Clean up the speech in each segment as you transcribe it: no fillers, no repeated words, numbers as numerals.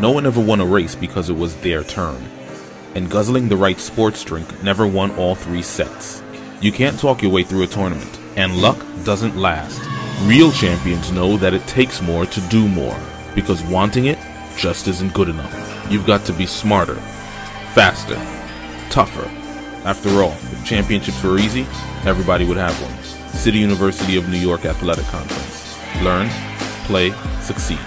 No one ever won a race because it was their turn. And guzzling the right sports drink never won all 3 sets. You can't talk your way through a tournament, and luck doesn't last. Real champions know that it takes more to do more, because wanting it just isn't good enough. You've got to be smarter, faster, tougher. After all, if championships were easy, everybody would have one. City University of New York Athletic Conference. Learn, play, succeed.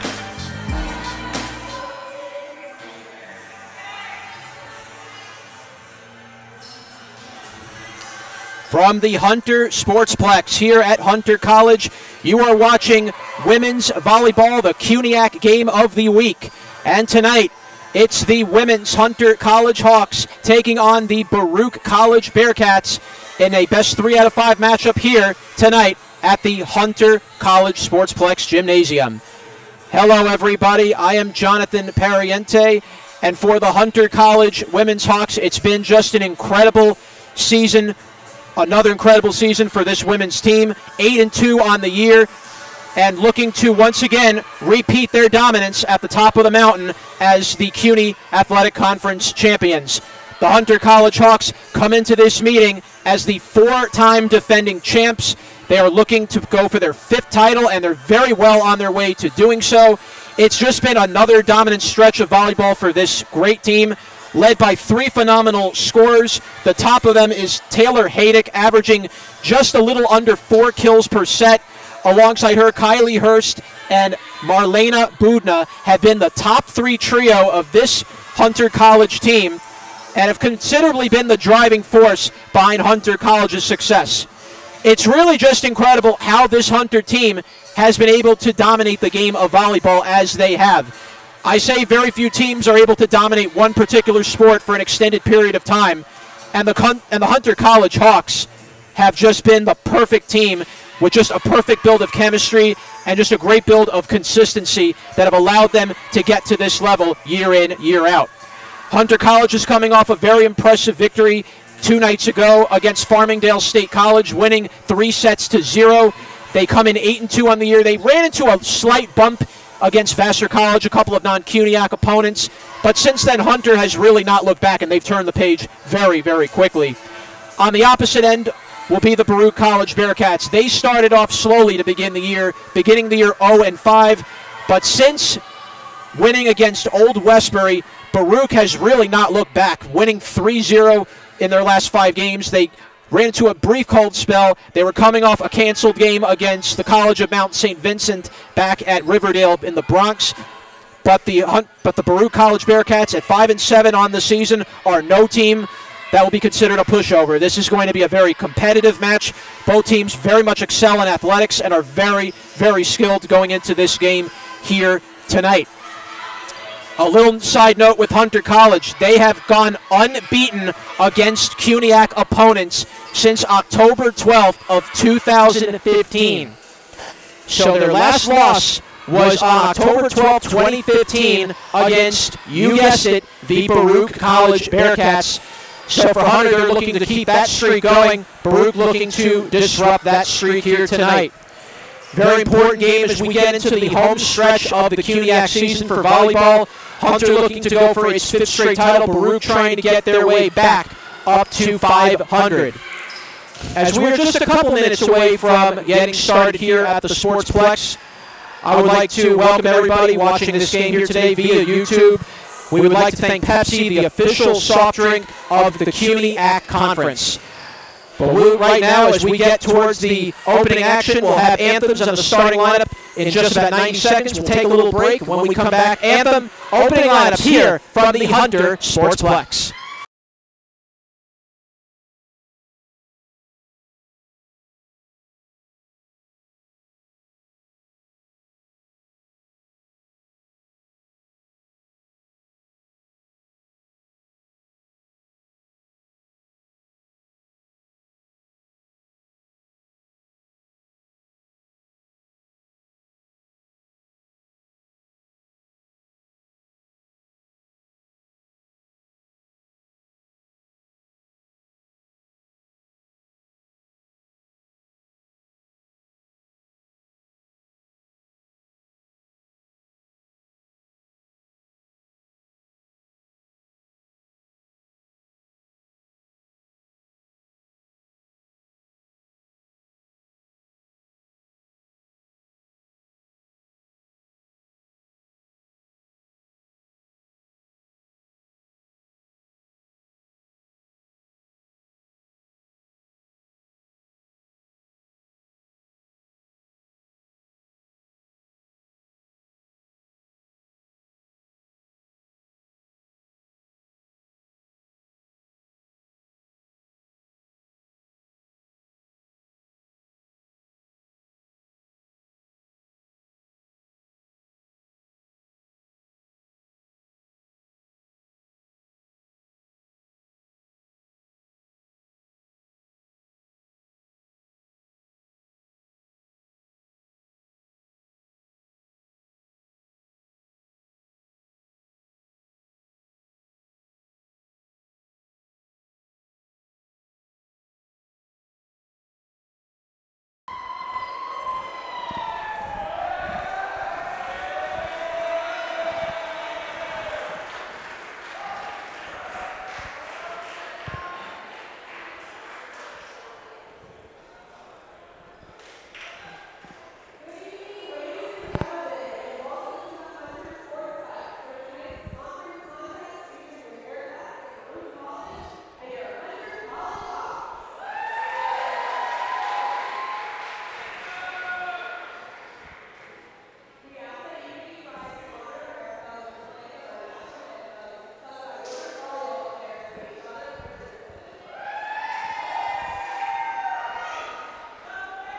From the Hunter Sportsplex here at Hunter College, you are watching women's volleyball, the CUNYAC Game of the Week. And tonight, it's the women's Hunter College Hawks taking on the Baruch College Bearcats in a best 3 out of 5 matchup here tonight at the Hunter College Sportsplex Gymnasium. Hello, everybody. I am Jonathan Pariente, and for the Hunter College women's Hawks, it's been just an incredible season. Another incredible season for this women's team, 8-2 on the year, and looking to once again repeat their dominance at the top of the mountain as the CUNY Athletic Conference champions. The Hunter College Hawks come into this meeting as the 4-time defending champs. They are looking to go for their 5th title, and they're very well on their way to doing so. It's just been another dominant stretch of volleyball for this great team, led by 3 phenomenal scorers. The top of them is Taylor Haydick, averaging just a little under 4 kills per set. Alongside her, Kylie Hurst and Marlena Budna have been the top 3 trio of this Hunter College team and have considerably been the driving force behind Hunter College's success. It's really just incredible how this Hunter team has been able to dominate the game of volleyball as they have. I say very few teams are able to dominate one particular sport for an extended period of time, and the Hunter College Hawks have just been the perfect team with just a perfect build of chemistry and just a great build of consistency that have allowed them to get to this level year in, year out. Hunter College is coming off a very impressive victory 2 nights ago against Farmingdale State College, winning 3-0. They come in 8-2 on the year. They ran into a slight bump against Vassar College, a couple of non-CUNYAC opponents. But since then, Hunter has really not looked back, and they've turned the page very, very quickly. On the opposite end will be the Baruch College Bearcats. They started off slowly to begin the year, beginning the year 0-5. But since winning against Old Westbury, Baruch has really not looked back, winning 3-0 in their last 5 games. They ran into a brief cold spell. They were coming off a canceled game against the College of Mount St. Vincent back at Riverdale in the Bronx. But the Baruch College Bearcats at 5-7 on the season are no team that will be considered a pushover. This is going to be a very competitive match. Both teams very much excel in athletics and are very, very skilled going into this game here tonight. A little side note with Hunter College, they have gone unbeaten against CUNYAC opponents since October 12th of 2015. So their last loss was on October 12th, 2015 against, you guessed it, the Baruch College Bearcats. So for Hunter, they're looking to keep that streak going. Baruch looking to disrupt that streak here tonight. Very important game as we get into the home stretch of the CUNYAC season for volleyball. Hunter looking to go for its 5th straight title. Baruch trying to get their way back up to 500. As we're just a couple minutes away from getting started here at the Sportsplex, I would like to welcome everybody watching this game here today via YouTube. We would like to thank Pepsi, the official soft drink of the CUNYAC Conference. But right now, as we get towards the opening action, we'll have anthems on the starting lineup in just about 90 seconds. We'll take a little break. When we come back, anthem, opening lineups here from the Hunter Sportsplex.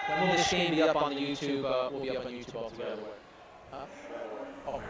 When will this game be up on the YouTube? We'll be up on YouTube altogether. Oh.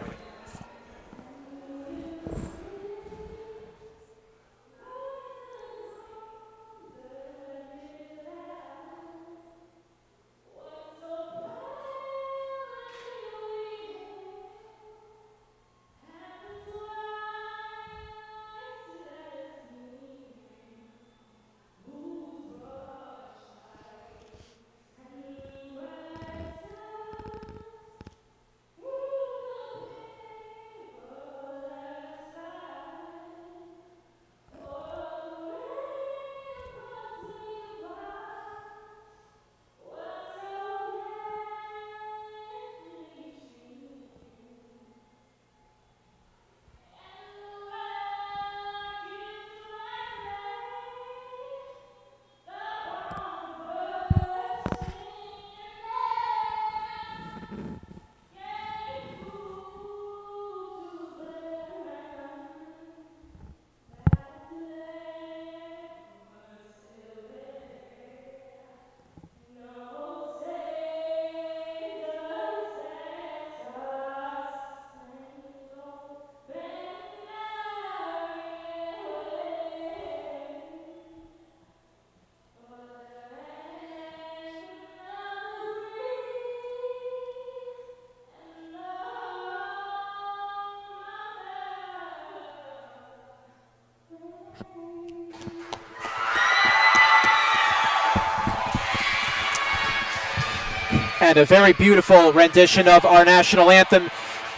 And a very beautiful rendition of our national anthem.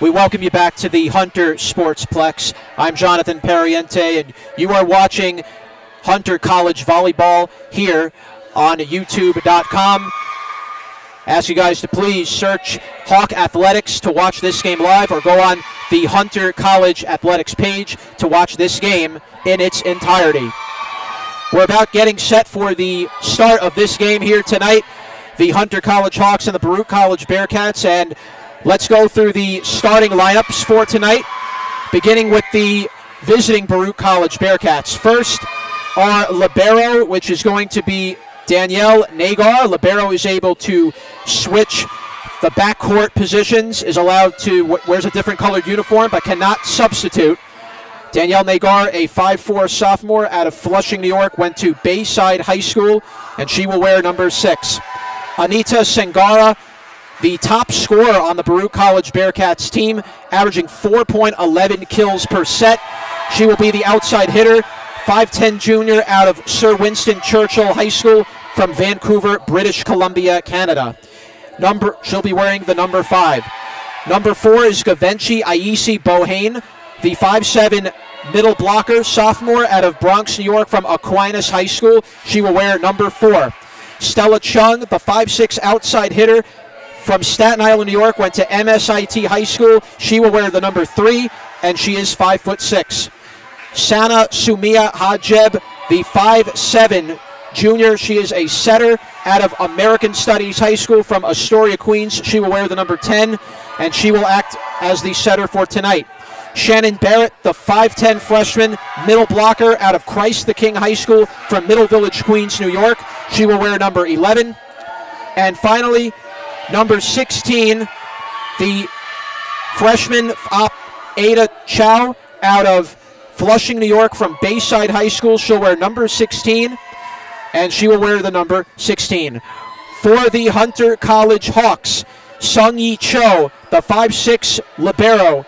We welcome you back to the Hunter Sportsplex. I'm Jonathan Pariente, and you are watching Hunter College Volleyball here on YouTube.com. Ask you guys to please search Hawk Athletics to watch this game live, or go on the Hunter College Athletics page to watch this game in its entirety. We're about getting set for the start of this game here tonight. The Hunter College Hawks and the Baruch College Bearcats, and let's go through the starting lineups for tonight, beginning with the visiting Baruch College Bearcats. First, our libero, which is going to be Danielle Nagar. Libero is able to switch the backcourt positions, is allowed to, wears a different colored uniform, but cannot substitute. Danielle Nagar, a 5'4" sophomore out of Flushing, New York, went to Bayside High School, and she will wear number 6. Anita Sangara, the top scorer on the Baruch College Bearcats team, averaging 4.11 kills per set. She will be the outside hitter, 5'10" junior out of Sir Winston Churchill High School from Vancouver, British Columbia, Canada. She'll be wearing the number 5. Number 4 is Gavenchi Aisi Bohane, the 5'7" middle blocker, sophomore out of Bronx, New York from Aquinas High School. She will wear number 4. Stella Chung, the 5'6" outside hitter from Staten Island, New York, went to MSIT High School. She will wear the number 3, and she is 5'6". Sana Sumia Hajeb, the 5'7" junior. She is a setter out of American Studies High School from Astoria, Queens. She will wear the number 10, and she will act as the setter for tonight. Shannon Barrett, the 5'10" freshman middle blocker out of Christ the King High School from Middle Village, Queens, New York. She will wear number 11. And finally, number 16, the freshman Ada Chow out of Flushing, New York from Bayside High School. She'll wear number 16, and she will wear the number 16. For the Hunter College Hawks, Sung Yi Cho, the 5'6" libero,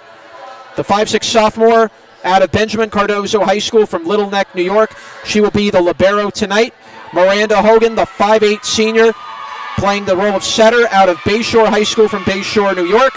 the 5'6" sophomore out of Benjamin Cardozo High School from Little Neck, New York. She will be the libero tonight. Miranda Hogan, the 5'8" senior, playing the role of setter out of Bayshore High School from Bayshore, New York.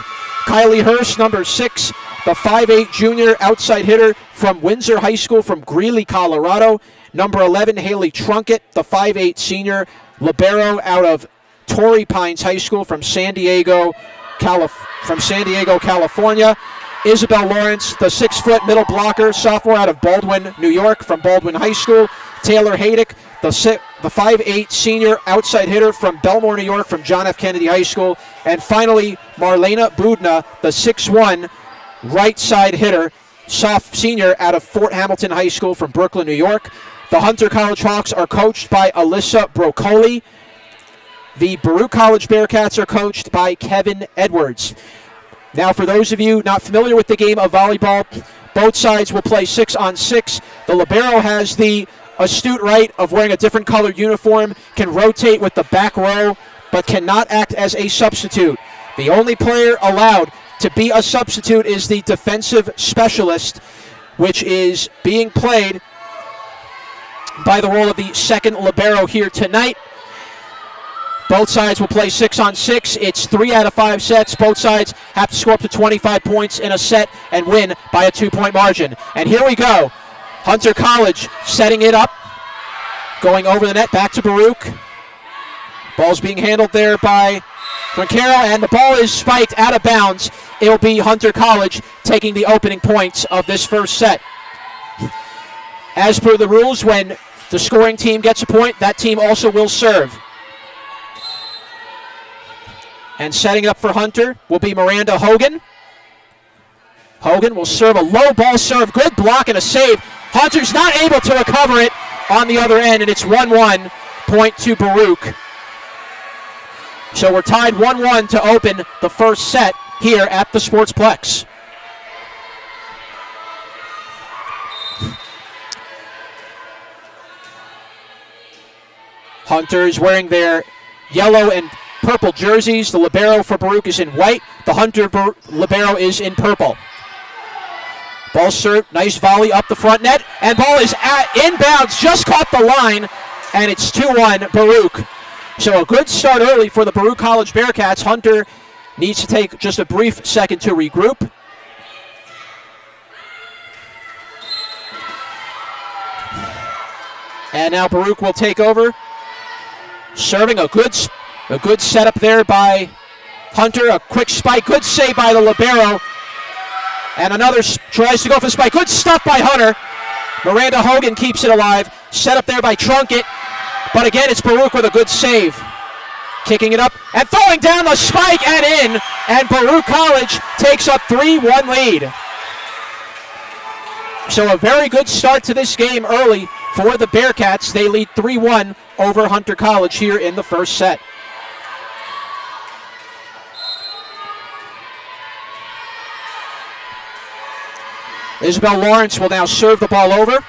Kylie Hurst, number 6, the 5'8" junior outside hitter from Windsor High School from Greeley, Colorado. Number 11, Haley Trunkett, the 5'8" senior libero out of Torrey Pines High School from San Diego, California. Isabel Lawrence, the 6' middle blocker, sophomore out of Baldwin, New York from Baldwin High School. Taylor Haydick, the 5'8" senior outside hitter from Belmore, New York from John F. Kennedy High School. And finally, Marlena Budna, the 6'1" right side hitter, senior out of Fort Hamilton High School from Brooklyn, New York. The Hunter College Hawks are coached by Alyssa Broccoli. The Baruch College Bearcats are coached by Kevin Edwards. Now, for those of you not familiar with the game of volleyball, both sides will play 6-on-6. The libero has the astute right of wearing a different colored uniform, can rotate with the back row, but cannot act as a substitute. The only player allowed to be a substitute is the defensive specialist, which is being played by the role of the second libero here tonight. Both sides will play 6-on-6. It's 3 out of 5 sets. Both sides have to score up to 25 points in a set and win by a 2-point margin. And here we go. Hunter College setting it up. Going over the net, back to Baruch. Ball's being handled there by Ronquero, and the ball is spiked out of bounds. It'll be Hunter College taking the opening points of this first set. As per the rules, when the scoring team gets a point, that team also will serve. And setting up for Hunter will be Miranda Hogan. Hogan will serve a low ball serve. Good block and a save. Hunter's not able to recover it on the other end, and it's 1-1, point to Baruch. So we're tied 1-1 to open the first set here at the Sportsplex. Hunter is wearing their yellow and purple jerseys. The libero for Baruch is in white. The Hunter libero is in purple. Ball served, nice volley up the front net, and ball is inbounds, just caught the line, and it's 2-1 Baruch. So a good start early for the Baruch College Bearcats. Hunter needs to take just a brief second to regroup. And now Baruch will take over. Serving a good setup there by Hunter. A quick spike, good save by the libero. And another tries to go for the spike. Good stuff by Hunter. Miranda Hogan keeps it alive. Set up there by Trunkett. But again, it's Baruch with a good save. Kicking it up and throwing down the spike and in. And Baruch College takes a 3-1 lead. So a very good start to this game early for the Bearcats. They lead 3-1 over Hunter College here in the first set. Isabel Lawrence will now serve the ball over.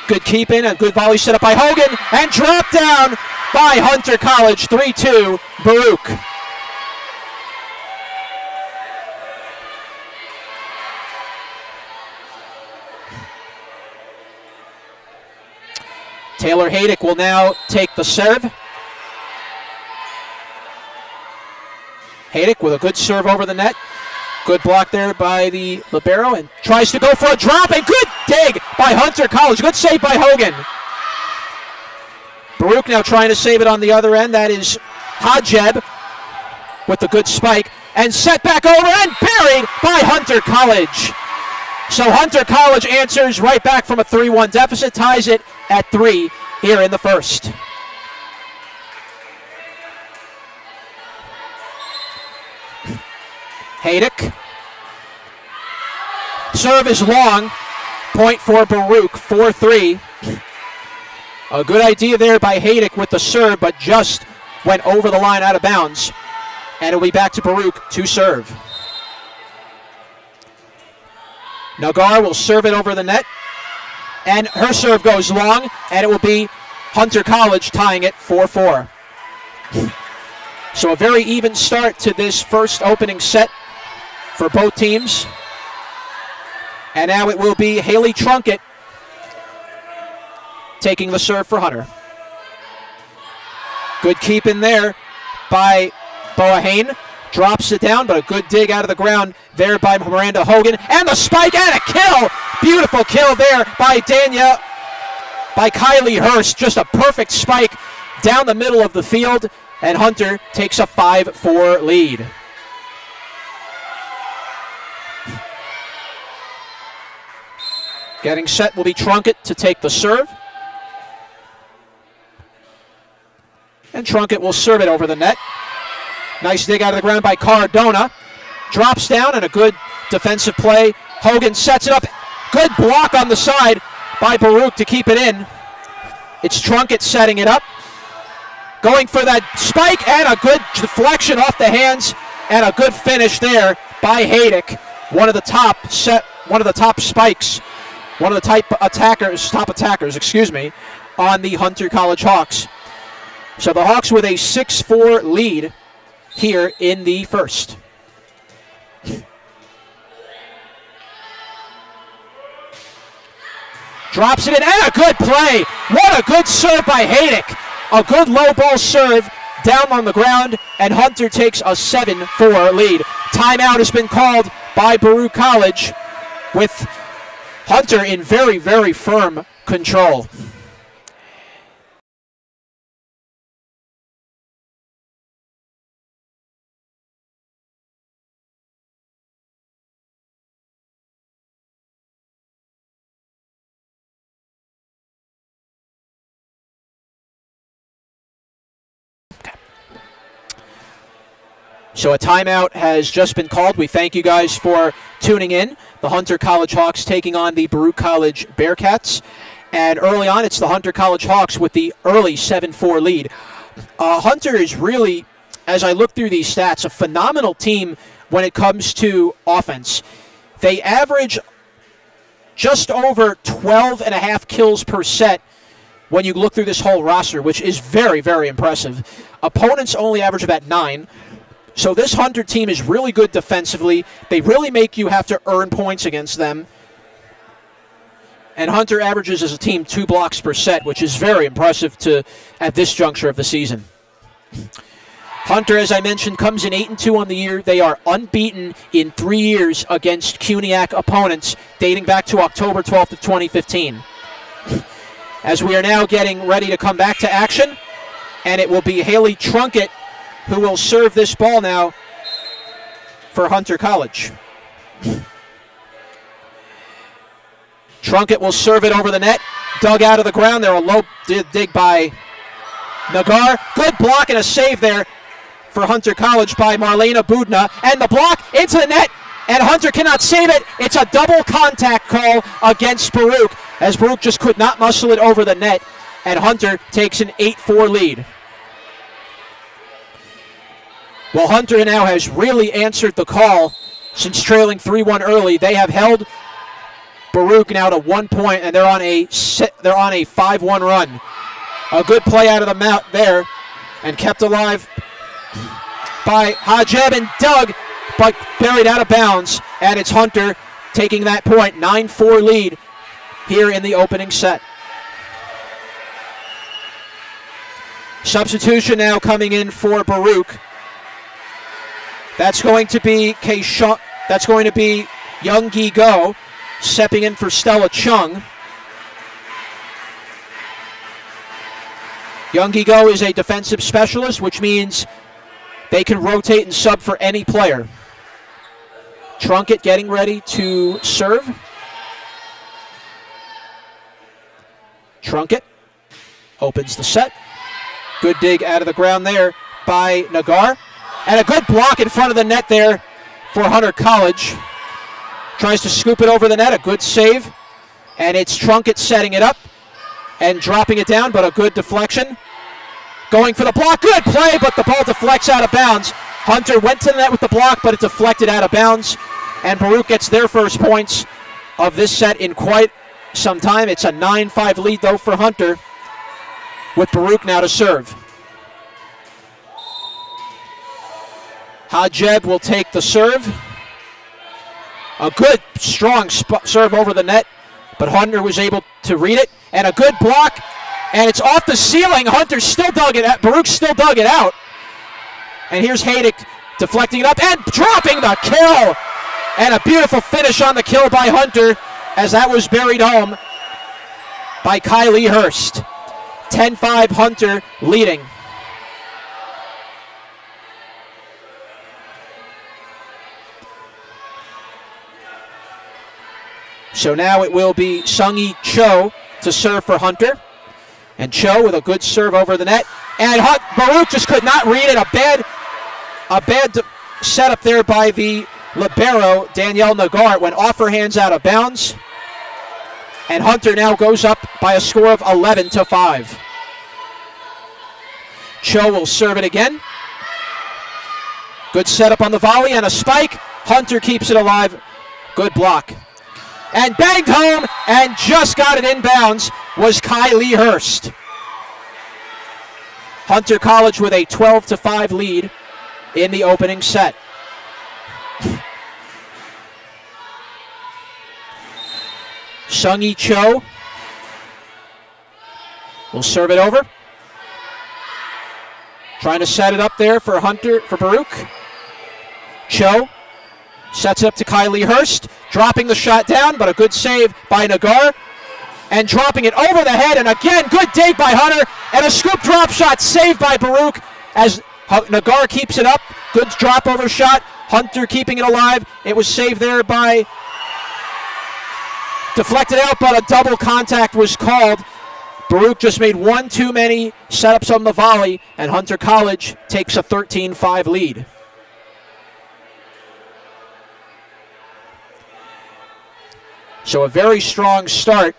Good keep in, a good volley set up by Hogan, and drop down by Hunter College, 3-2 Baruch. Taylor Haydick will now take the serve. Haydick with a good serve over the net. Good block there by the libero, and tries to go for a drop, and good dig by Hunter College. Good save by Hogan. Baruch now trying to save it on the other end. That is Hajeb with the good spike, and set back over and buried by Hunter College. So Hunter College answers right back from a 3-1 deficit, ties it at 3 here in the first. Haydick. Serve is long. Point for Baruch, 4-3. A good idea there by Haydick with the serve, but just went over the line out of bounds. And it'll be back to Baruch to serve. Nagar will serve it over the net. And her serve goes long, and it will be Hunter College tying it 4-4. So a very even start to this first opening set for both teams. And now it will be Haley Trunkett taking the serve for Hunter. Good keep in there by Boahane. Drops it down, but a good dig out of the ground there by Miranda Hogan. And the spike and a kill! Beautiful kill there by Kylie Hurst. Just a perfect spike down the middle of the field. And Hunter takes a 5-4 lead. Getting set will be Trunkett to take the serve. And Trunkett will serve it over the net. Nice dig out of the ground by Cardona. Drops down and a good defensive play. Hogan sets it up. Good block on the side by Baruch to keep it in. It's Trunkett setting it up. going for that spike, and a good deflection off the hands, and a good finish there by Haydick. One of the top spikes, one of the top attackers, excuse me, on the Hunter College Hawks. So the Hawks with a 6-4 lead here in the first. Drops it in, and a good play. What a good serve by Haydick. A good low ball serve down on the ground, and Hunter takes a 7-4 lead. Timeout has been called by Baruch College, with Hunter in very, very firm control. So a timeout has just been called. We thank you guys for tuning in. The Hunter College Hawks taking on the Baruch College Bearcats. And early on, it's the Hunter College Hawks with the early 7-4 lead. Hunter is really, as I look through these stats, a phenomenal team when it comes to offense. They average just over 12.5 kills per set when you look through this whole roster, which is very, very impressive. Opponents only average about 9. So this Hunter team is really good defensively. They really make you have to earn points against them. And Hunter averages as a team 2 blocks per set, which is very impressive at this juncture of the season. Hunter, as I mentioned, comes in 8-2 on the year. They are unbeaten in 3 years against CUNYAC opponents, dating back to October 12th of 2015. As we are now getting ready to come back to action, and it will be Haley Trunkett who will serve this ball now for Hunter College. Trunkett will serve it over the net, dug out of the ground there, a low dig by Nagar. Good block and a save there for Hunter College by Marlena Budna, and the block into the net, and Hunter cannot save it. It's a double contact call against Baruch, as Baruch just could not muscle it over the net, and Hunter takes an 8-4 lead. Well, Hunter now has really answered the call since trailing 3-1 early. They have held Baruch now to 1 point, and they're on a 5-1 run. A good play out of the mount there, and kept alive by Hajeb and Doug, but buried out of bounds. And it's Hunter taking that point, 9-4 lead here in the opening set. Substitution now coming in for Baruch. That's going to be Young-Gi Go stepping in for Stella Chung. Young-Gi Go is a defensive specialist, which means they can rotate and sub for any player. Trunkett getting ready to serve. Trunkett opens the set. Good dig out of the ground there by Nagar. And a good block in front of the net there for Hunter College. Tries to scoop it over the net, a good save. And it's Trunkett setting it up and dropping it down, but a good deflection. Going for the block, good play, but the ball deflects out of bounds. Hunter went to the net with the block, but it deflected out of bounds. And Baruch gets their first points of this set in quite some time. It's a 9-5 lead, though, for Hunter, with Baruch now to serve. Hajeb will take the serve. A good, strong serve over the net, but Hunter was able to read it. And a good block, and it's off the ceiling. Hunter still dug it out. Baruch still dug it out. And here's Haydick deflecting it up and dropping the kill. And a beautiful finish on the kill by Hunter, as that was buried home by Kylie Hurst. 10-5 Hunter leading. So now it will be Sung-Yi Cho to serve for Hunter. And Cho with a good serve over the net. And Baruch just could not read it. A bad setup there by the libero, Danielle Nagar. It went off her hands out of bounds. And Hunter now goes up by a score of 11-5. Cho will serve it again. Good setup on the volley and a spike. Hunter keeps it alive. Good block. And banged home and just got it inbounds was Kylie Hurst. Hunter College with a 12-5 lead in the opening set. Sung-Yi Cho will serve it over. Trying to set it up there for Baruch. Cho sets it up to Kylie Hurst, dropping the shot down, but a good save by Nagar. And dropping it over the head, and again, good dig by Hunter, and a scoop drop shot saved by Baruch as Nagar keeps it up. Good drop over shot. Hunter keeping it alive. It was saved there by, deflected out, but a double contact was called. Baruch just made one too many setups on the volley, and Hunter College takes a 13-5 lead. So a very strong start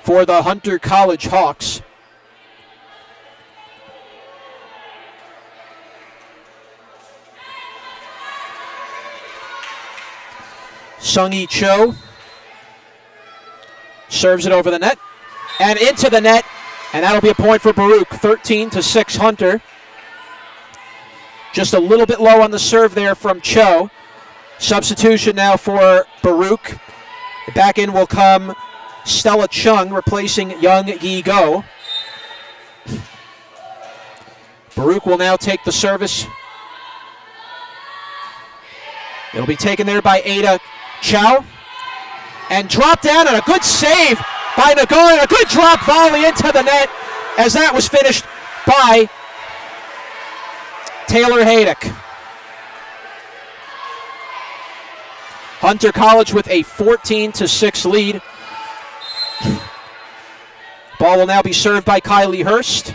for the Hunter College Hawks. Sung-Yi Cho serves it over the net and into the net, and that'll be a point for Baruch. 13-6 Hunter. Just a little bit low on the serve there from Cho. Substitution now for Baruch. Back in will come Stella Chung, replacing Young Yi Go. Baruch will now take the service. It'll be taken there by Ada Chow. And drop down, and a good save by Nagar, and a good drop volley into the net as that was finished by Taylor Haydick. Hunter College with a 14-6 lead. Ball will now be served by Kylie Hurst.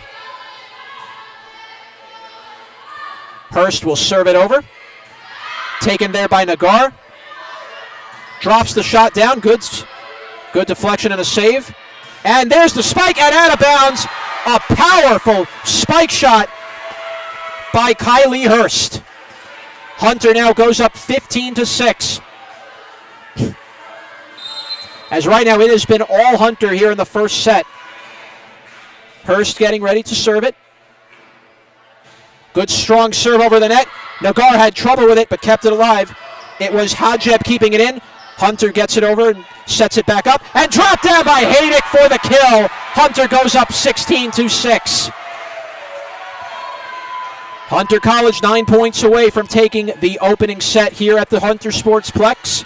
Hurst will serve it over. Taken there by Nagar. Drops the shot down. Good deflection and a save. And there's the spike and out of bounds. A powerful spike shot by Kylie Hurst. Hunter now goes up 15-6. As right now it has been all Hunter here in the first set. Hurst getting ready to serve it. Good strong serve over the net. Nagar had trouble with it but kept it alive. It was Hajeb keeping it in. Hunter gets it over and sets it back up. And dropped down by Haydick for the kill. Hunter goes up 16-6. Hunter College 9 points away from taking the opening set here at the Hunter Sportsplex.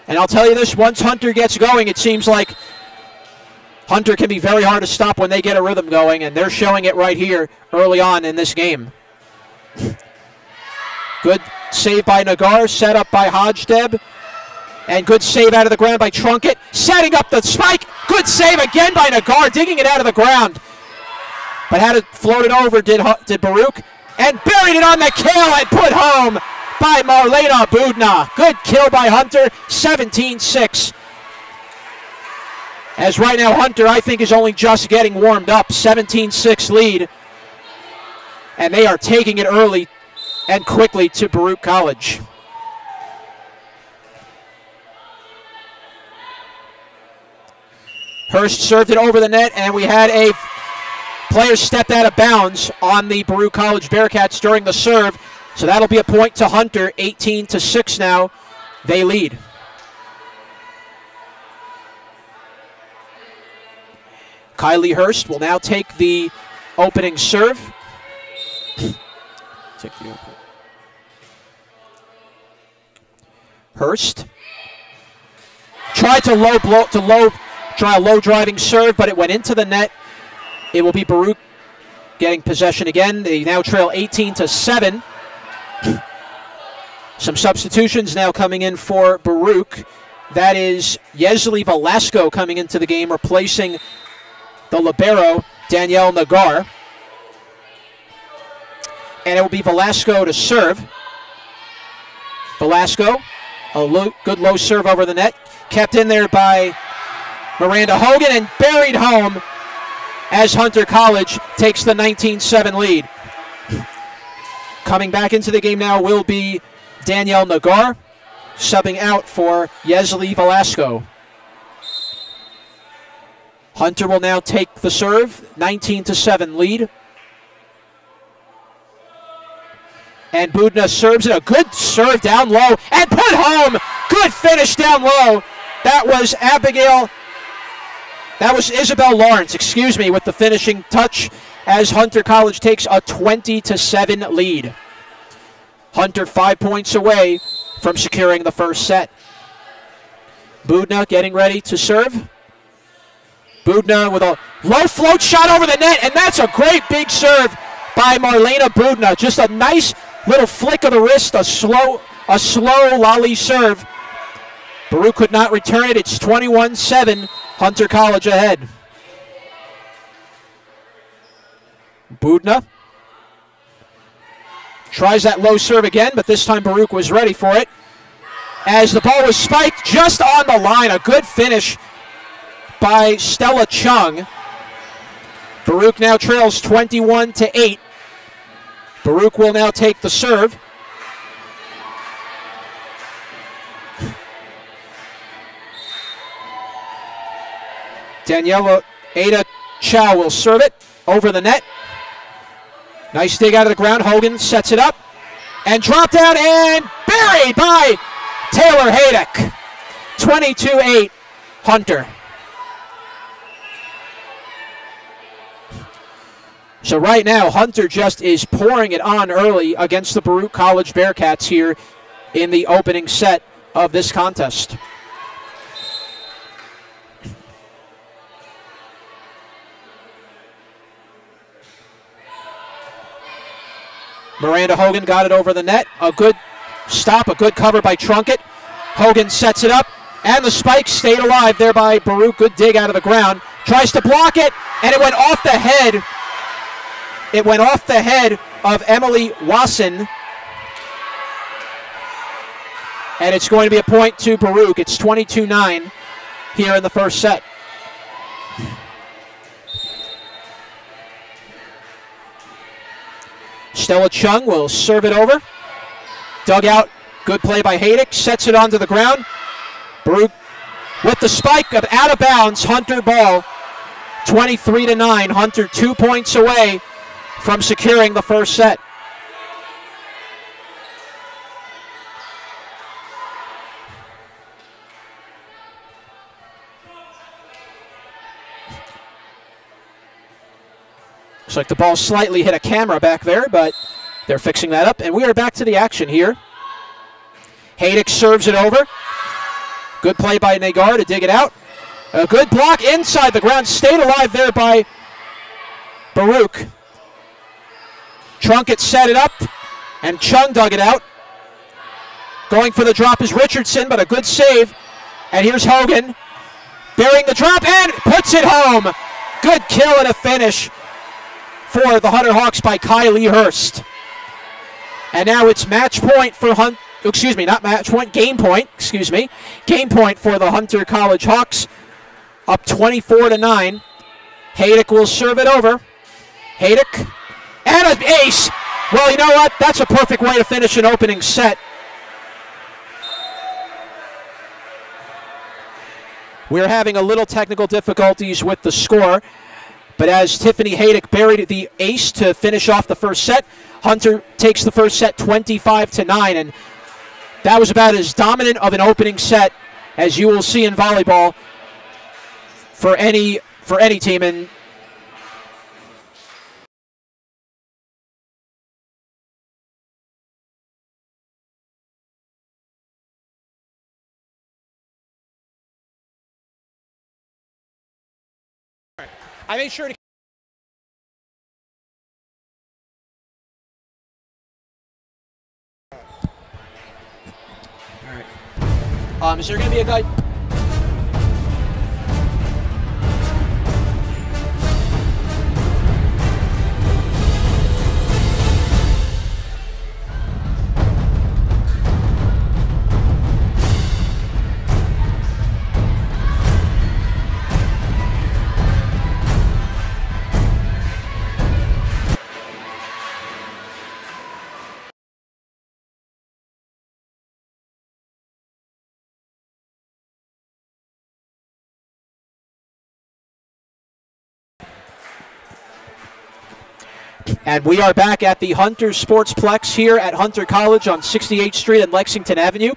And I'll tell you this, once Hunter gets going, it seems like Hunter can be very hard to stop when they get a rhythm going, and they're showing it right here early on in this game. Good save by Nagar, set up by Hajdeb, and good save out of the ground by Trunkett. Setting up the spike, good save again by Nagar, digging it out of the ground. But had it floated over, did Baruch, and buried it on the kill and put home by Marlena Budna. Good kill by Hunter, 17-6. As right now Hunter, I think, is only just getting warmed up. 17-6 lead. And they are taking it early and quickly to Baruch College. Hurst served it over the net, and we had a player stepped out of bounds on the Baruch College Bearcats during the serve. So that'll be a point to Hunter. 18-6 now. They lead. Kylie Hurst will now take the opening serve. Hurst tried to try a low driving serve, but it went into the net. It will be Baruch getting possession again. They now trail 18-7. Some substitutions now coming in for Baruch. That is Yesli Velasco coming into the game, replacing the libero, Danielle Nagar. And it will be Velasco to serve. Velasco, good low serve over the net. Kept in there by Miranda Hogan and buried home as Hunter College takes the 19-7 lead. Coming back into the game now will be Danielle Nagar, subbing out for Yesli Velasco. Hunter will now take the serve, 19-7 lead. And Budna serves it, a good serve down low, and put home! Good finish down low. That was Isabel Lawrence, with the finishing touch as Hunter College takes a 20-7 lead. Hunter 5 points away from securing the first set. Budna getting ready to serve. Budna with a low float shot over the net, and that's a great big serve by Marlena Budna. Just a nice little flick of the wrist, a slow lolly serve. Baruch could not return it. It's 21-7, Hunter College ahead. Budna tries that low serve again, but this time Baruch was ready for it. As the ball was spiked just on the line, a good finish by Stella Chung. Baruch now trails 21-8. Baruch will now take the serve. Daniela Ada Chow will serve it over the net. Nice dig out of the ground. Hogan sets it up and dropped down and buried by Taylor Haydick. 22-8 Hunter. So right now, Hunter just is pouring it on early against the Baruch College Bearcats here in the opening set of this contest. Miranda Hogan got it over the net. A good stop, a good cover by Trunkett. Hogan sets it up, and the spike stayed alive there by Baruch. Good dig out of the ground. Tries to block it, and it went off the head. It went off the head of Emily Wasson. And it's going to be a point to Baruch. It's 22-9 here in the first set. Stella Chung will serve it over. Dug out. Good play by Haydick. Sets it onto the ground. Baruch with the spike out of bounds. Hunter ball. 23-9. Hunter 2 points away from securing the first set. Looks like the ball slightly hit a camera back there, but they're fixing that up. And we are back to the action here. Haydick serves it over. Good play by Nagar to dig it out. A good block inside the ground. Stayed alive there by Baruch. Trunkett set it up, and Chung dug it out. Going for the drop is Richardson, but a good save. And here's Hogan, burying the drop, and puts it home. Good kill and a finish for the Hunter Hawks by Kylie Hurst. And now it's match point for game point, Game point for the Hunter College Hawks, up 24-9. Haydick will serve it over. Haydick, and an ace. Well, you know what? That's a perfect way to finish an opening set. We're having a little technical difficulties with the score, but as Tiffany Haydick buried the ace to finish off the first set, Hunter takes the first set 25-9, and that was about as dominant of an opening set as you will see in volleyball for any team. And I made sure to. All right. Is there going to be a guy? And we are back at the Hunter Sportsplex here at Hunter College on 68th Street and Lexington Avenue.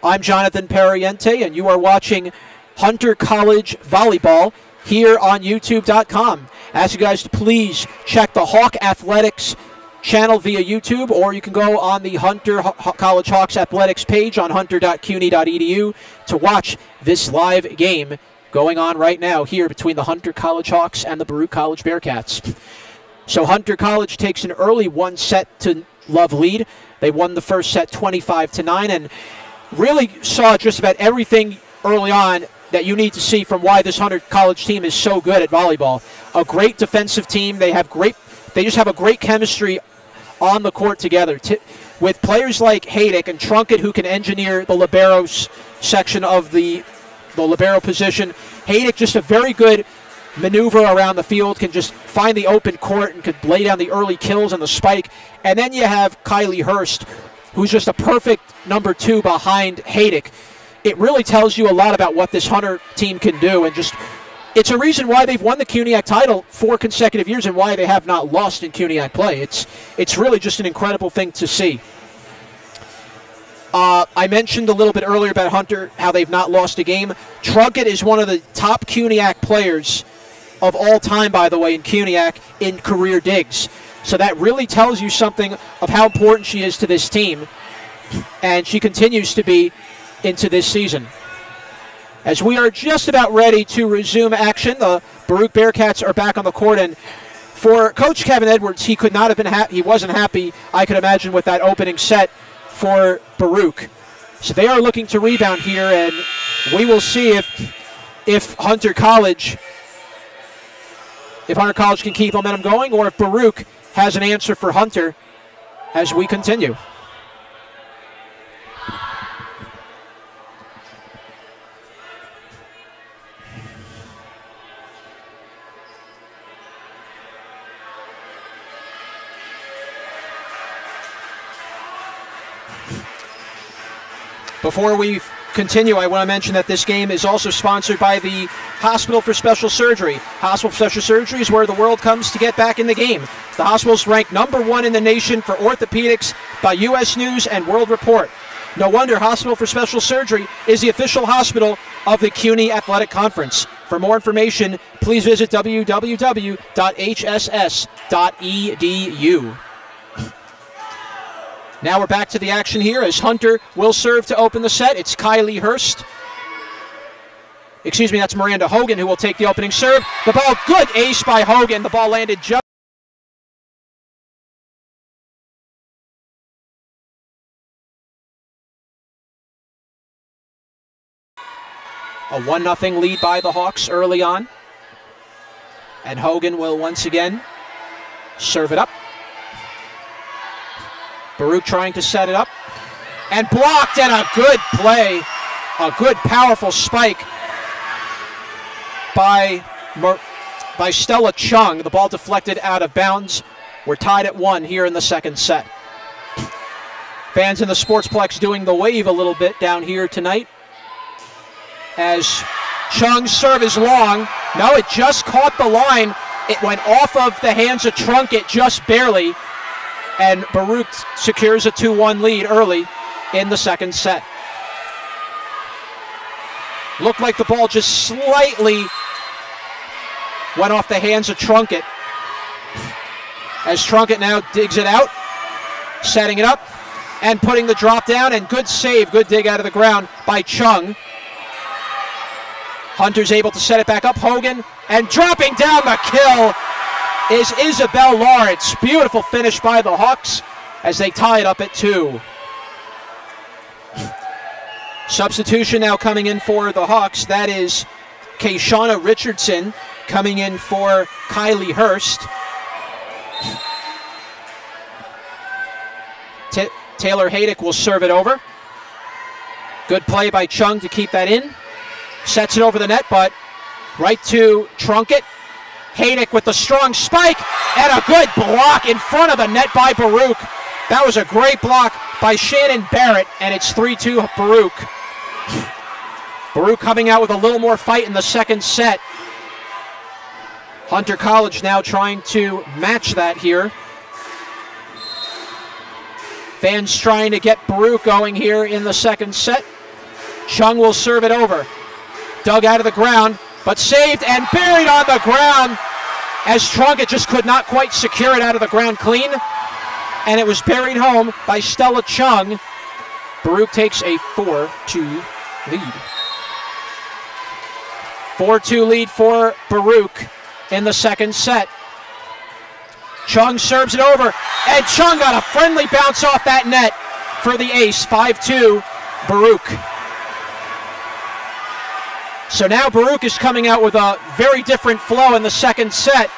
I'm Jonathan Perriente, and you are watching Hunter College Volleyball here on YouTube.com. I ask you guys to please check the Hawk Athletics channel via YouTube, or you can go on the Hunter College Hawks Athletics page on hunter.cuny.edu to watch this live game going on right now here between the Hunter College Hawks and the Baruch College Bearcats. So Hunter College takes an early 1-set-to-love lead. They won the first set 25-9 and really saw just about everything early on that you need to see from why this Hunter College team is so good at volleyball. A great defensive team. They just have a great chemistry on the court together. With players like Haydick and Trunkett, who can engineer the libero section of the libero position. Haydick, just a very good maneuver around the field, can just find the open court and could lay down the early kills and the spike. And then you have Kylie Hurst, who's just a perfect number 2 behind Haydick. It really tells you a lot about what this Hunter team can do, and just it's a reason why they've won the CUNYAC title 4 consecutive years and why they have not lost in CUNYAC play. It's really just an incredible thing to see. I mentioned a little bit earlier about Hunter, how they've not lost a game. Trunkett is one of the top CUNYAC players of all time, by the way, in CUNYAC in career digs. So that really tells you something of how important she is to this team, and she continues to be into this season. As we are just about ready to resume action, the Baruch Bearcats are back on the court, and for Coach Kevin Edwards, he could not have been he wasn't happy, I could imagine, with that opening set for Baruch. So they are looking to rebound here, and we will see if Hunter College can keep momentum going, or if Baruch has an answer for Hunter as we continue. Before we continue, I want to mention that this game is also sponsored by the Hospital for Special Surgery. Hospital for Special Surgery is where the world comes to get back in the game. The hospital is ranked #1 in the nation for orthopedics by U.S. News and World Report. No wonder Hospital for Special Surgery is the official hospital of the CUNY Athletic Conference. For more information, please visit www.hss.edu. Now we're back to the action here as Hunter will serve to open the set. It's Kylie Hurst. Excuse me, that's Miranda Hogan who will take the opening serve. The ball, good ace by Hogan. The ball landed just. A 1-0 lead by the Hawks early on. And Hogan will once again serve it up. Baruch trying to set it up, and blocked, and a good play, a good powerful spike by Stella Chung. The ball deflected out of bounds. We're tied at 1 here in the second set. Fans in the Sportsplex doing the wave a little bit down here tonight as Chung's serve is long. No, it just caught the line. It went off of the hands of Trunkett just barely. And Baruch secures a 2-1 lead early in the second set. Looked like the ball just slightly went off the hands of Trunkett. As Trunkett now digs it out, setting it up, and putting the drop down, and good save, good dig out of the ground by Chung. Hunter's able to set it back up. Hogan, and dropping down the kill is Isabel Lawrence. Beautiful finish by the Hawks as they tie it up at 2. Substitution now coming in for the Hawks. That is Keishana Richardson coming in for Kylie Hurst. Taylor Haydick will serve it over. Good play by Chung to keep that in. Sets it over the net, but right to Trunkett. Haydick with the strong spike, and a good block in front of the net by Baruch. That was a great block by Shannon Barrett, and it's 3-2 Baruch. Baruch coming out with a little more fight in the second set. Hunter College now trying to match that here. Fans trying to get Baruch going here in the second set. Chung will serve it over. Dug out of the ground, but saved and buried on the ground as Trunkett just could not quite secure it out of the ground clean. And it was buried home by Stella Chung. Baruch takes a 4-2 lead. 4-2 lead for Baruch in the second set. Chung serves it over, and Chung got a friendly bounce off that net for the ace. 5-2 Baruch. So now Baruch is coming out with a very different flow in the second set.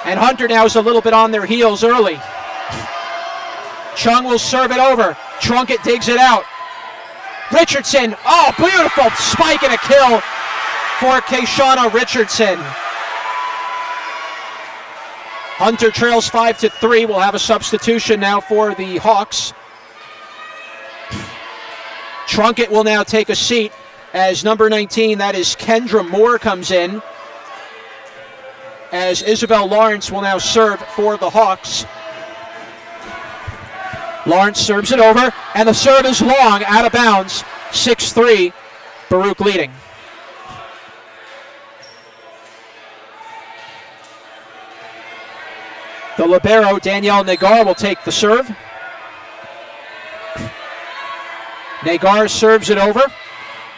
And Hunter now is a little bit on their heels early. Chung will serve it over. Trunkett digs it out. Richardson, oh, beautiful spike and a kill for Kayshana Richardson. Hunter trails 5-3. We'll have a substitution now for the Hawks. Trunkett will now take a seat as number 19, that is Kendra Moore, comes in. As Isabel Lawrence will now serve for the Hawks. Lawrence serves it over, and the serve is long, out of bounds. 6-3, Baruch leading. The libero, Danielle Nagar, will take the serve. Nagar serves it over.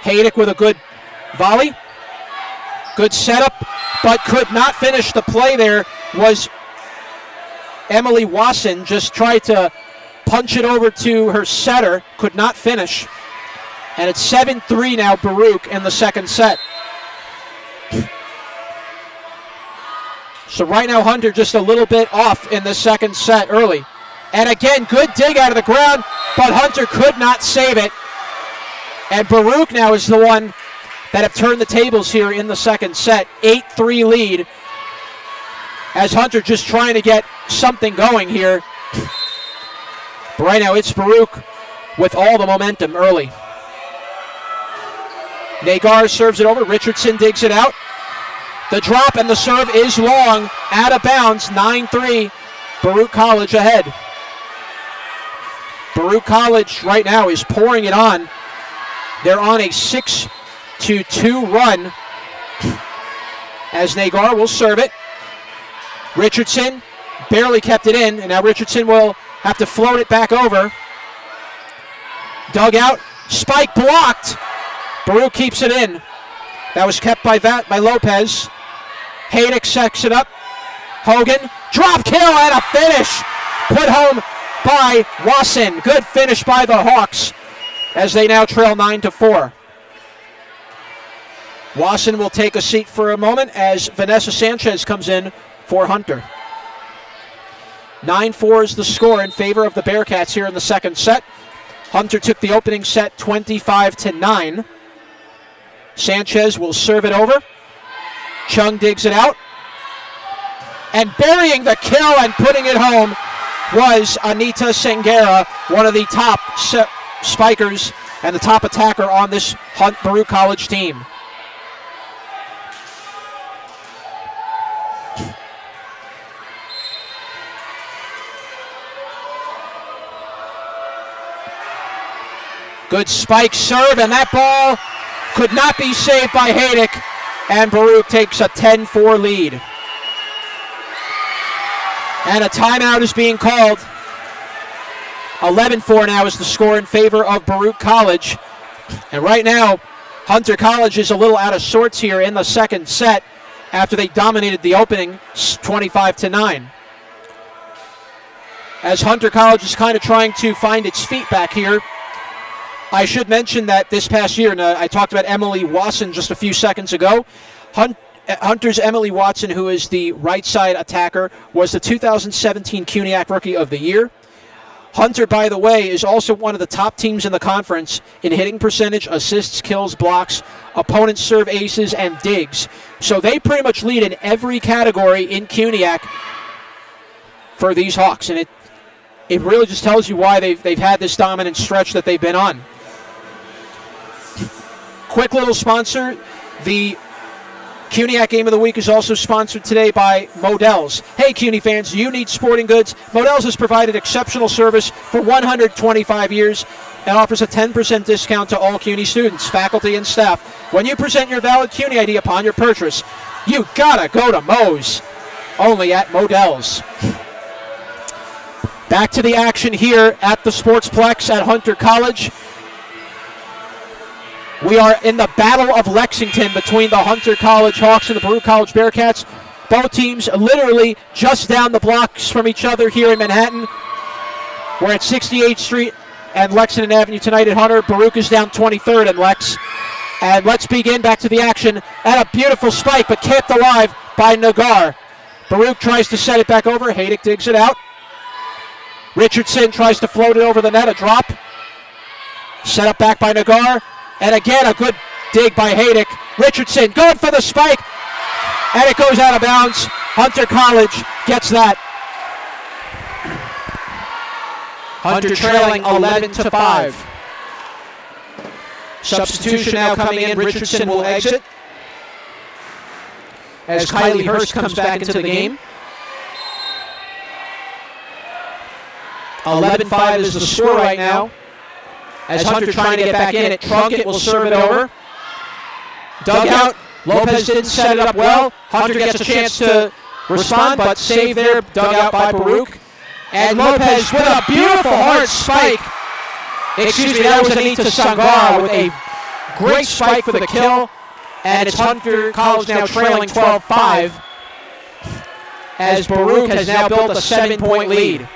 Haydick with a good volley. Good setup, but could not finish the play there. Was Emily Wasson, just tried to punch it over to her setter, could not finish. And it's 7-3 now, Baruch in the second set. So right now, Hunter just a little bit off in the second set early. And again, good dig out of the ground, but Hunter could not save it. And Baruch now is the one that have turned the tables here in the second set. 8-3 lead as Hunter just trying to get something going here. But right now it's Baruch with all the momentum early. Nagar serves it over. Richardson digs it out. The drop and the serve is long, out of bounds. 9-3, Baruch College ahead. Baruch College right now is pouring it on. They're on a 6-2 run as Nagar will serve it. Richardson barely kept it in, and now Richardson will have to float it back over. Dug out, spike blocked. Baruch keeps it in. That was kept by Lopez. Haydick sets it up. Hogan, drop kill and a finish. Put home by Wasson. Good finish by the Hawks as they now trail 9-4. Wasson will take a seat for a moment as Vanessa Sanchez comes in for Hunter. 9-4 is the score in favor of the Bearcats here in the second set. Hunter took the opening set 25-9. Sanchez will serve it over. Chung digs it out. And burying the kill and putting it home was Anita Sengera, one of the top spikers and the top attacker on this Baruch College team. Good spike serve, and that ball could not be saved by Haydick, and Baruch takes a 10-4 lead. And a timeout is being called. 11-4 now is the score in favor of Baruch College. And right now, Hunter College is a little out of sorts here in the second set after they dominated the opening 25-9. As Hunter College is kind of trying to find its feet back here. I should mention that this past year, and I talked about Emily Watson just a few seconds ago. Hunter's Emily Watson, who is the right side attacker, was the 2017 CUNYAC Rookie of the Year. Hunter, by the way, is also one of the top teams in the conference in hitting percentage, assists, kills, blocks, opponent serve aces, and digs. So they pretty much lead in every category in CUNYAC for these Hawks, and it really just tells you why they've had this dominant stretch that they've been on. Quick little sponsor, the CUNYAC Game of the Week is also sponsored today by Modell's. Hey, CUNY fans, do you need sporting goods? Modell's has provided exceptional service for 125 years and offers a 10% discount to all CUNY students, faculty, and staff. When you present your valid CUNY ID upon your purchase, you gotta go to Moe's. Only at Modell's. Back to the action here at the Sportsplex at Hunter College. We are in the Battle of Lexington between the Hunter College Hawks and the Baruch College Bearcats. Both teams literally just down the blocks from each other here in Manhattan. We're at 68th Street and Lexington Avenue tonight at Hunter. Baruch is down 23rd and Lex. And let's begin back to the action. And a beautiful spike, but kept alive by Nagar. Baruch tries to set it back over. Haydick digs it out. Richardson tries to float it over the net. A drop. Set up back by Nagar. And again, a good dig by Haydick. Richardson going for the spike. And it goes out of bounds. Hunter College gets that. Hunter trailing 11-5. Substitution now coming in. Richardson will exit as Kylie Hurst comes back into the game. 11-5 is the score right now. As Hunter trying to get back in it. Trunkett will serve it over. Dugout. Lopez didn't set it up well. Hunter gets a chance to respond, but save there. Dugout by Baruch. And Lopez with a beautiful hard spike. Excuse me, that was Anita Sangara with a great spike for the kill. And it's Hunter College now trailing 12-5 as Baruch has now built a 7-point lead.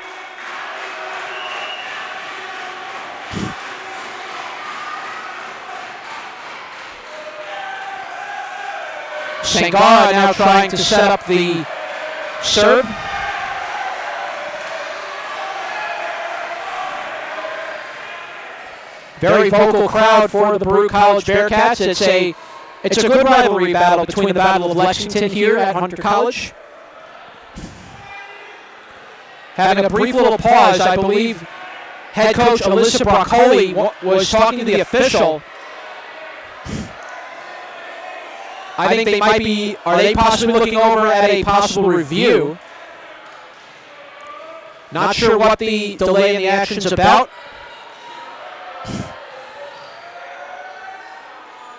Sangara now trying to set up the serve. Very vocal crowd for the Baruch College Bearcats. It's a good rivalry battle between the Battle of Lexington here at Hunter College. Having a brief little pause, I believe head coach Alyssa Broccoli was talking to the official. I think they might be, are they possibly looking over at a possible review? Not sure what the delay in the action's about.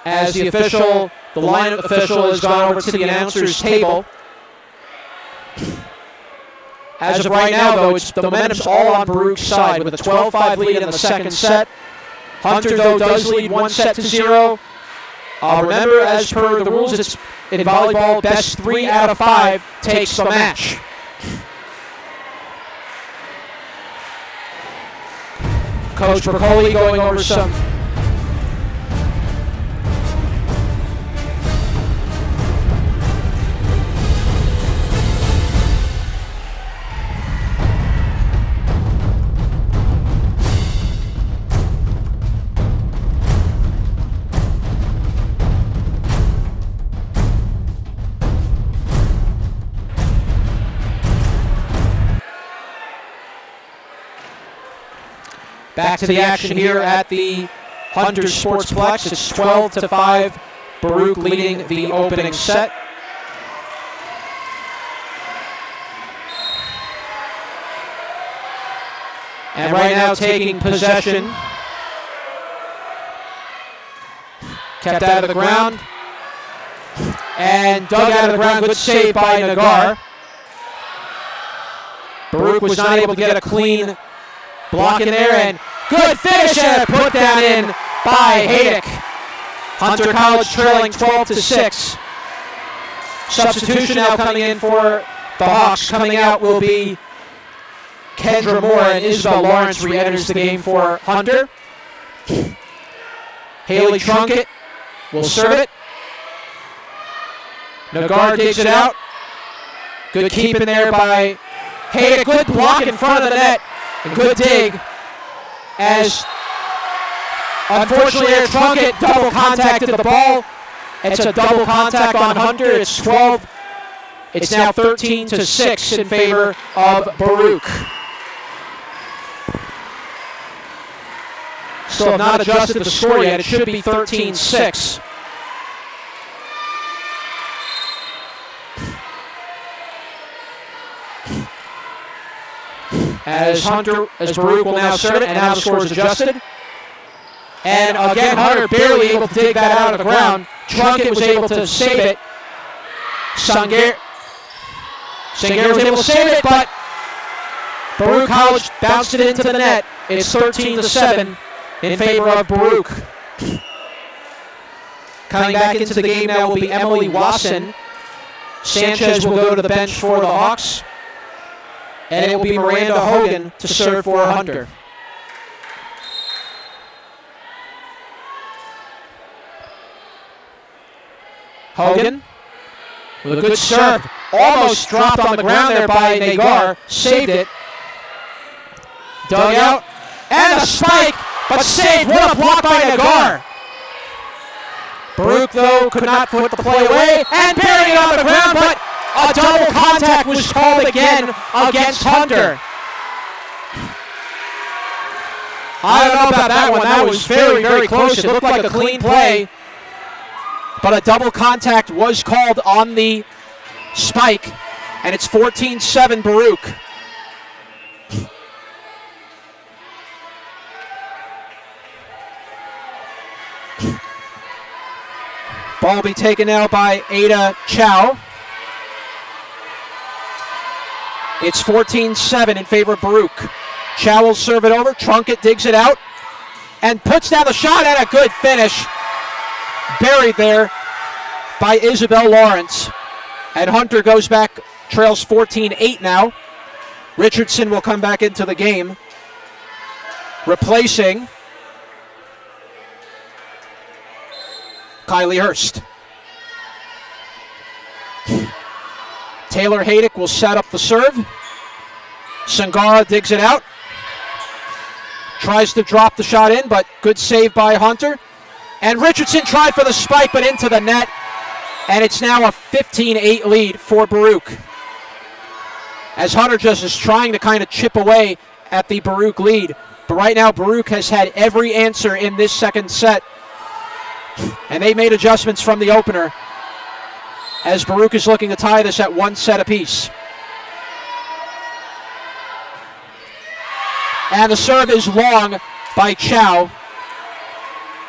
As the line official has gone over to the announcer's table. As of right now, though, the momentum's all on Baruch's side with a 12-5 lead in the second set. Hunter, though, does lead 1-0. Remember, as per the rules, it's in volleyball, best 3 out of 5 takes the match. Coach Broccoli going over some... Back to the action here at the Hunter Sportsplex. It's 12-5. Baruch leading the opening set. And right now taking possession. Kept out of the ground. And dug out of the ground. Good save by Nagar. Baruch was not able to get a clean block in there, and good finish and a put down in by Haydick. Hunter College trailing 12-6. Substitution now coming in for the Hawks. Coming out will be Kendra Moore, and Isabel Lawrence re-enters the game for Hunter. Haley Trunkett will serve it. Nagar digs it out. Good keep in there by Haydick. Good block in front of the net. A good dig as, unfortunately, Trunkett double contacted the ball. It's a double contact on Hunter. It's 12. It's now 13-6 in favor of Baruch. Still have not adjusted the score yet. It should be 13-6. As Baruch will now serve it, and now the score is adjusted. And again, Hunter barely able to dig that out of the ground. Trunkett was able to save it. Sangair was able to save it, but Baruch College bounced it into the net. It's 13-7 in favor of Baruch. Coming back into the game now will be Emily Wasson. Sanchez will go to the bench for the Hawks. And it will be Miranda Hogan to serve for Hunter. Hogan with a good serve. Almost dropped on the ground there by Nagar. Saved it. Dug out. And a spike, but saved. What a block by Nagar. Baruch, though, could not put the play away and buried it on the ground, but a double contact was called again against Hunter. I don't know about that one. That was very, very close. It looked like a clean play, but a double contact was called on the spike, and it's 14-7 Baruch. Ball will be taken now by Ada Chow. It's 14-7 in favor of Baruch. Chow will serve it over. Trunkett digs it out and puts down the shot, and a good finish. Buried there by Isabel Lawrence. And Hunter goes back, trails 14-8 now. Richardson will come back into the game, replacing Kylie Hurst. Taylor Haydick will set up the serve. Sangara digs it out. Tries to drop the shot in, but good save by Hunter. And Richardson tried for the spike, but into the net. And it's now a 15-8 lead for Baruch. As Hunter just is trying to kind of chip away at the Baruch lead. But right now, Baruch has had every answer in this second set. And they made adjustments from the opener, as Baruch is looking to tie this at one set apiece. And the serve is long by Chow.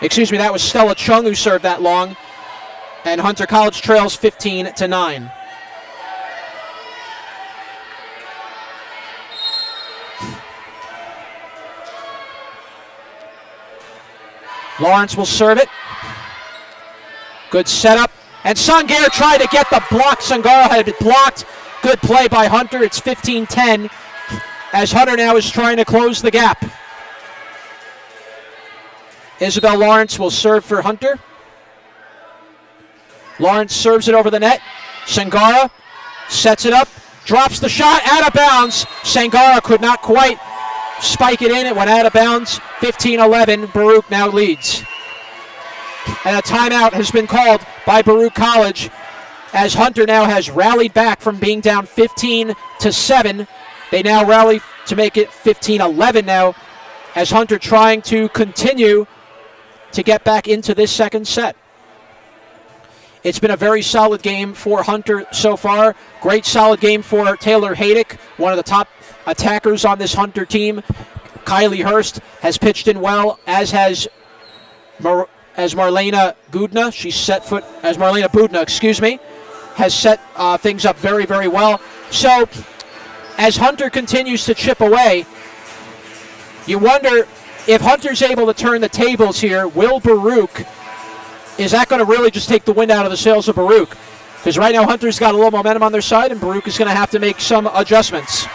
Excuse me, that was Stella Chung who served that long. And Hunter College trails 15-9. Lawrence will serve it. Good setup. And Sangair tried to get the block. Sangara had it blocked. Good play by Hunter. It's 15-10 as Hunter now is trying to close the gap. Isabel Lawrence will serve for Hunter. Lawrence serves it over the net. Sangara sets it up. Drops the shot out of bounds. Sangara could not quite spike it in. It went out of bounds. 15-11. Baruch now leads. And a timeout has been called by Baruch College as Hunter now has rallied back from being down 15-7. They now rally to make it 15-11 now as Hunter trying to continue to get back into this second set. It's been a very solid game for Hunter so far. Great solid game for Taylor Haydick, one of the top attackers on this Hunter team. Kylie Hurst has pitched in well, as has Marlena Budna. She's set foot as Marlena Budna, excuse me, has set things up very, very well. So as Hunter continues to chip away, you wonder if Hunter's able to turn the tables here. Will Baruch, is that going to really just take the wind out of the sails of Baruch? Because right now Hunter's got a little momentum on their side, and Baruch is going to have to make some adjustments.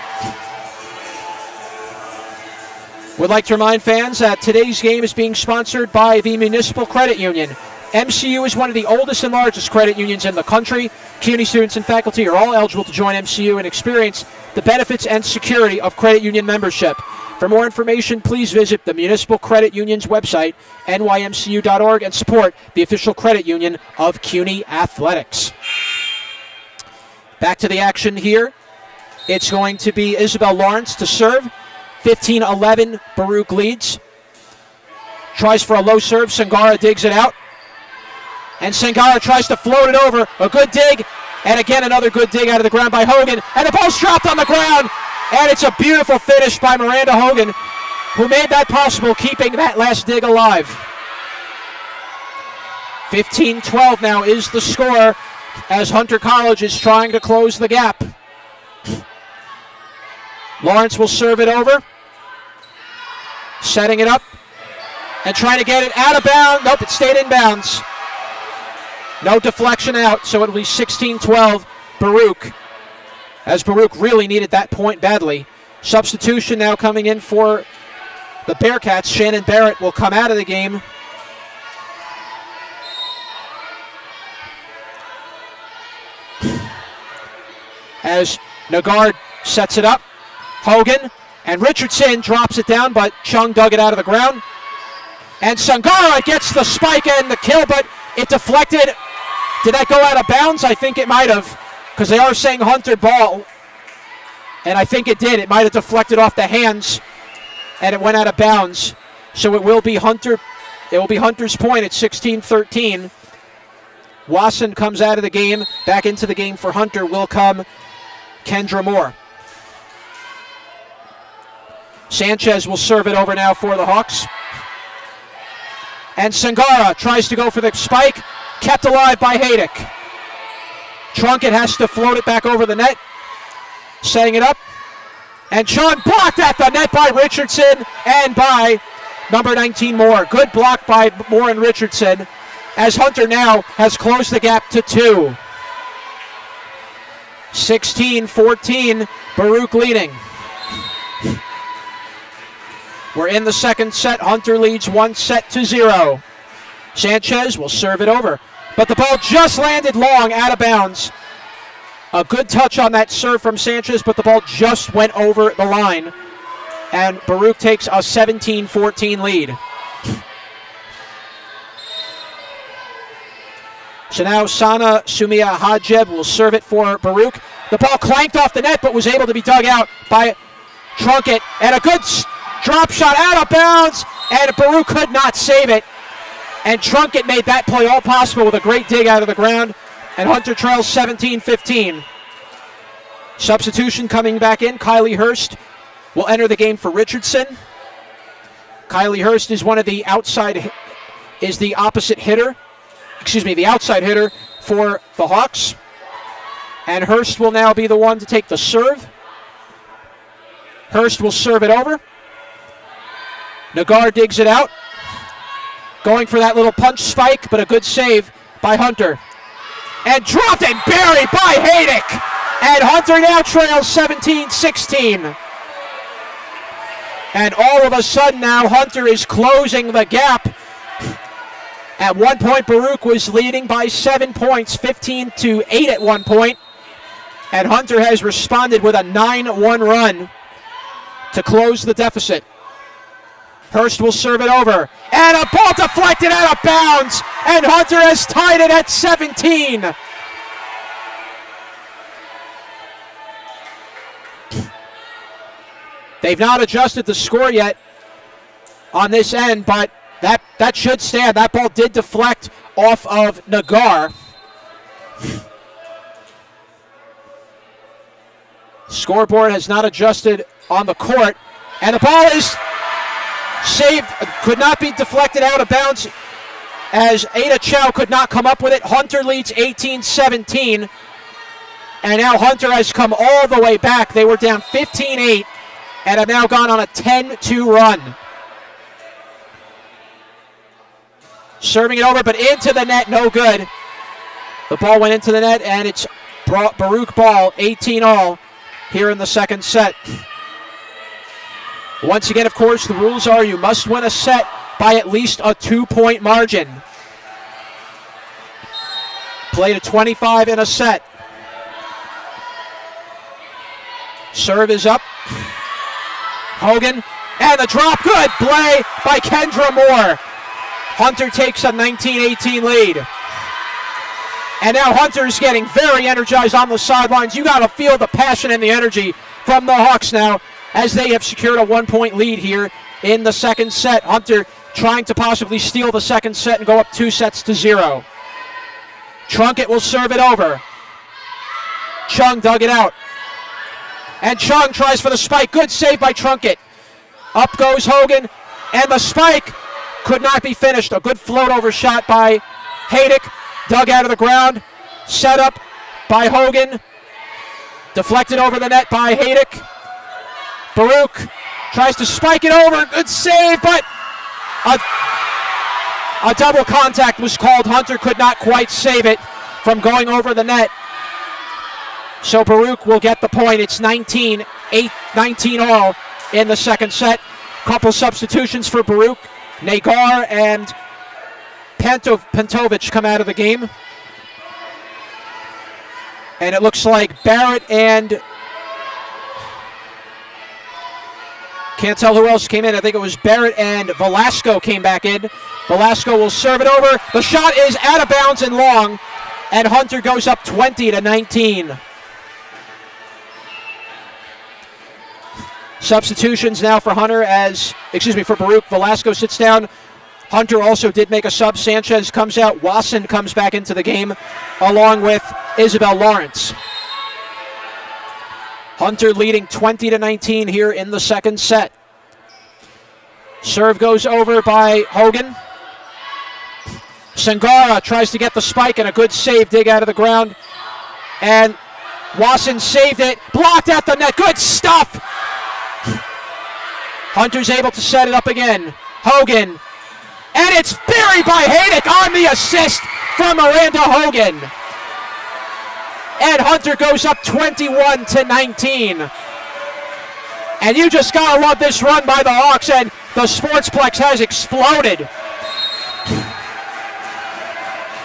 Would like to remind fans that today's game is being sponsored by the Municipal Credit Union. MCU is one of the oldest and largest credit unions in the country. CUNY students and faculty are all eligible to join MCU and experience the benefits and security of credit union membership. For more information, please visit the Municipal Credit Union's website, nymcu.org, and support the official credit union of CUNY Athletics. Back to the action here. It's going to be Isabel Lawrence to serve. 15-11, Baruch leads. Tries for a low serve. Sangara digs it out. And Sangara tries to float it over. A good dig. And again, another good dig out of the ground by Hogan. And the ball's dropped on the ground. And it's a beautiful finish by Miranda Hogan, who made that possible, keeping that last dig alive. 15-12 now is the score as Hunter College is trying to close the gap. Lawrence will serve it over. Setting it up and trying to get it out of bounds. Nope, it stayed in bounds. No deflection out, so it'll be 16-12 Baruch, as Baruch really needed that point badly. Substitution now coming in for the Bearcats. Shannon Barrett will come out of the game. As Nagard sets it up. Hogan and Richardson drops it down, but Chung dug it out of the ground. And Sangara gets the spike and the kill, but it deflected. Did that go out of bounds? I think it might have, because they are saying Hunter ball. And I think it did. It might have deflected off the hands, and it went out of bounds. So it will be Hunter. It will be Hunter's point at 16-13. Wasson comes out of the game. Back into the game for Hunter will come Kendra Moore. Sanchez will serve it over now for the Hawks. And Sangara tries to go for the spike. Kept alive by Haydick. Trunkett has to float it back over the net. Setting it up. And Chung blocked at the net by Richardson and by number 19 Moore. Good block by Moore and Richardson, as Hunter now has closed the gap to 2. 16-14, Baruch leading. We're in the second set. Hunter leads 1-0. Sanchez will serve it over, but the ball just landed long out of bounds. A good touch on that serve from Sanchez, but the ball just went over the line. And Baruch takes a 17-14 lead. So now Sana Sumia Hajeb will serve it for Baruch. The ball clanked off the net, but was able to be dug out by Trunkett. And a good drop shot out of bounds, and Baruch could not save it. And Trunkett made that play all possible with a great dig out of the ground. And Hunter trails 17-15. Substitution coming back in. Kylie Hurst will enter the game for Richardson. Kylie Hurst is one of the outside, is the opposite hitter. Excuse me, the outside hitter for the Hawks. And Hurst will now be the one to take the serve. Hurst will serve it over. Nagar digs it out. Going for that little punch spike, but a good save by Hunter. And dropped and buried by Haydick. And Hunter now trails 17-16. And all of a sudden now Hunter is closing the gap. At one point, Baruch was leading by 7 points, 15-8 at one point. And Hunter has responded with a 9-1 run to close the deficit. Hurst will serve it over. And a ball deflected out of bounds. And Hunter has tied it at 17. They've not adjusted the score yet on this end, but that should stand. That ball did deflect off of Nagar. Scoreboard has not adjusted on the court. And the ball is saved, could not be deflected out of bounds, as Ada Chow could not come up with it. Hunter leads 18-17. And now Hunter has come all the way back. They were down 15-8 and have now gone on a 10-2 run. Serving it over, but into the net, no good. The ball went into the net, and it's Baruch ball, 18-all, here in the second set. Once again, of course, the rules are you must win a set by at least a 2-point margin. Play to 25 in a set. Serve is up. Hogan, and the drop, good play by Kendra Moore. Hunter takes a 19-18 lead. And now Hunter's getting very energized on the sidelines. You got to feel the passion and the energy from the Hawks now as they have secured a 1-point lead here in the second set. Hunter trying to possibly steal the second set and go up 2-0. Trunkett will serve it over. Chung dug it out. And Chung tries for the spike. Good save by Trunkett. Up goes Hogan. And the spike could not be finished. A good float over shot by Haydick. Dug out of the ground. Set up by Hogan. Deflected over the net by Haydick. Baruch tries to spike it over. Good save, but a double contact was called. Hunter could not quite save it from going over the net. So Baruch will get the point. It's 19 all in the second set. Couple substitutions for Baruch. Nagar and Pentovich come out of the game. And it looks like Barrett and... Can't tell who else came in. I think it was Barrett and Velasco came back in. Velasco will serve it over. The shot is out of bounds and long. And Hunter goes up 20-19. Substitutions now for for Baruch. Velasco sits down. Hunter also did make a sub. Sanchez comes out. Wasson comes back into the game along with Isabel Lawrence. Hunter leading 20-19 here in the second set. Serve goes over by Hogan. Sangara tries to get the spike and a good save, dig out of the ground. And Wasson saved it, blocked at the net, good stuff! Hunter's able to set it up again. Hogan, and it's buried by Haydick on the assist from Miranda Hogan. And Hunter goes up 21-19. And you just gotta love this run by the Hawks, and the Sportsplex has exploded.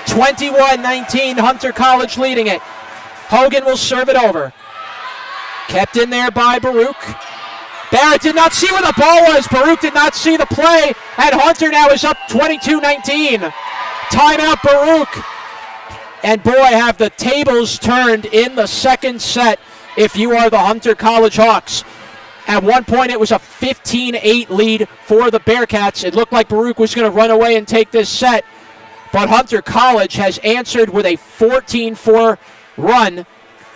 21-19, Hunter College leading it. Hogan will serve it over. Kept in there by Baruch. Barrett did not see where the ball was. Baruch did not see the play. And Hunter now is up 22-19. Timeout Baruch. And boy, have the tables turned in the second set if you are the Hunter College Hawks. At one point, it was a 15-8 lead for the Bearcats. It looked like Baruch was going to run away and take this set. But Hunter College has answered with a 14-4 run.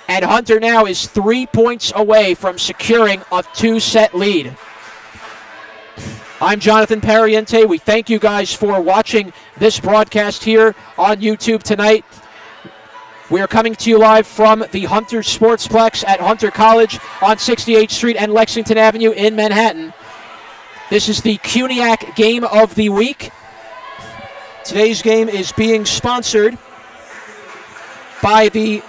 And Hunter now is 3 points away from securing a two-set lead. I'm Jonathan Pariente. We thank you guys for watching this broadcast here on YouTube tonight. We are coming to you live from the Hunter Sportsplex at Hunter College on 68th Street and Lexington Avenue in Manhattan. This is the CUNYAC Game of the Week. Today's game is being sponsored by the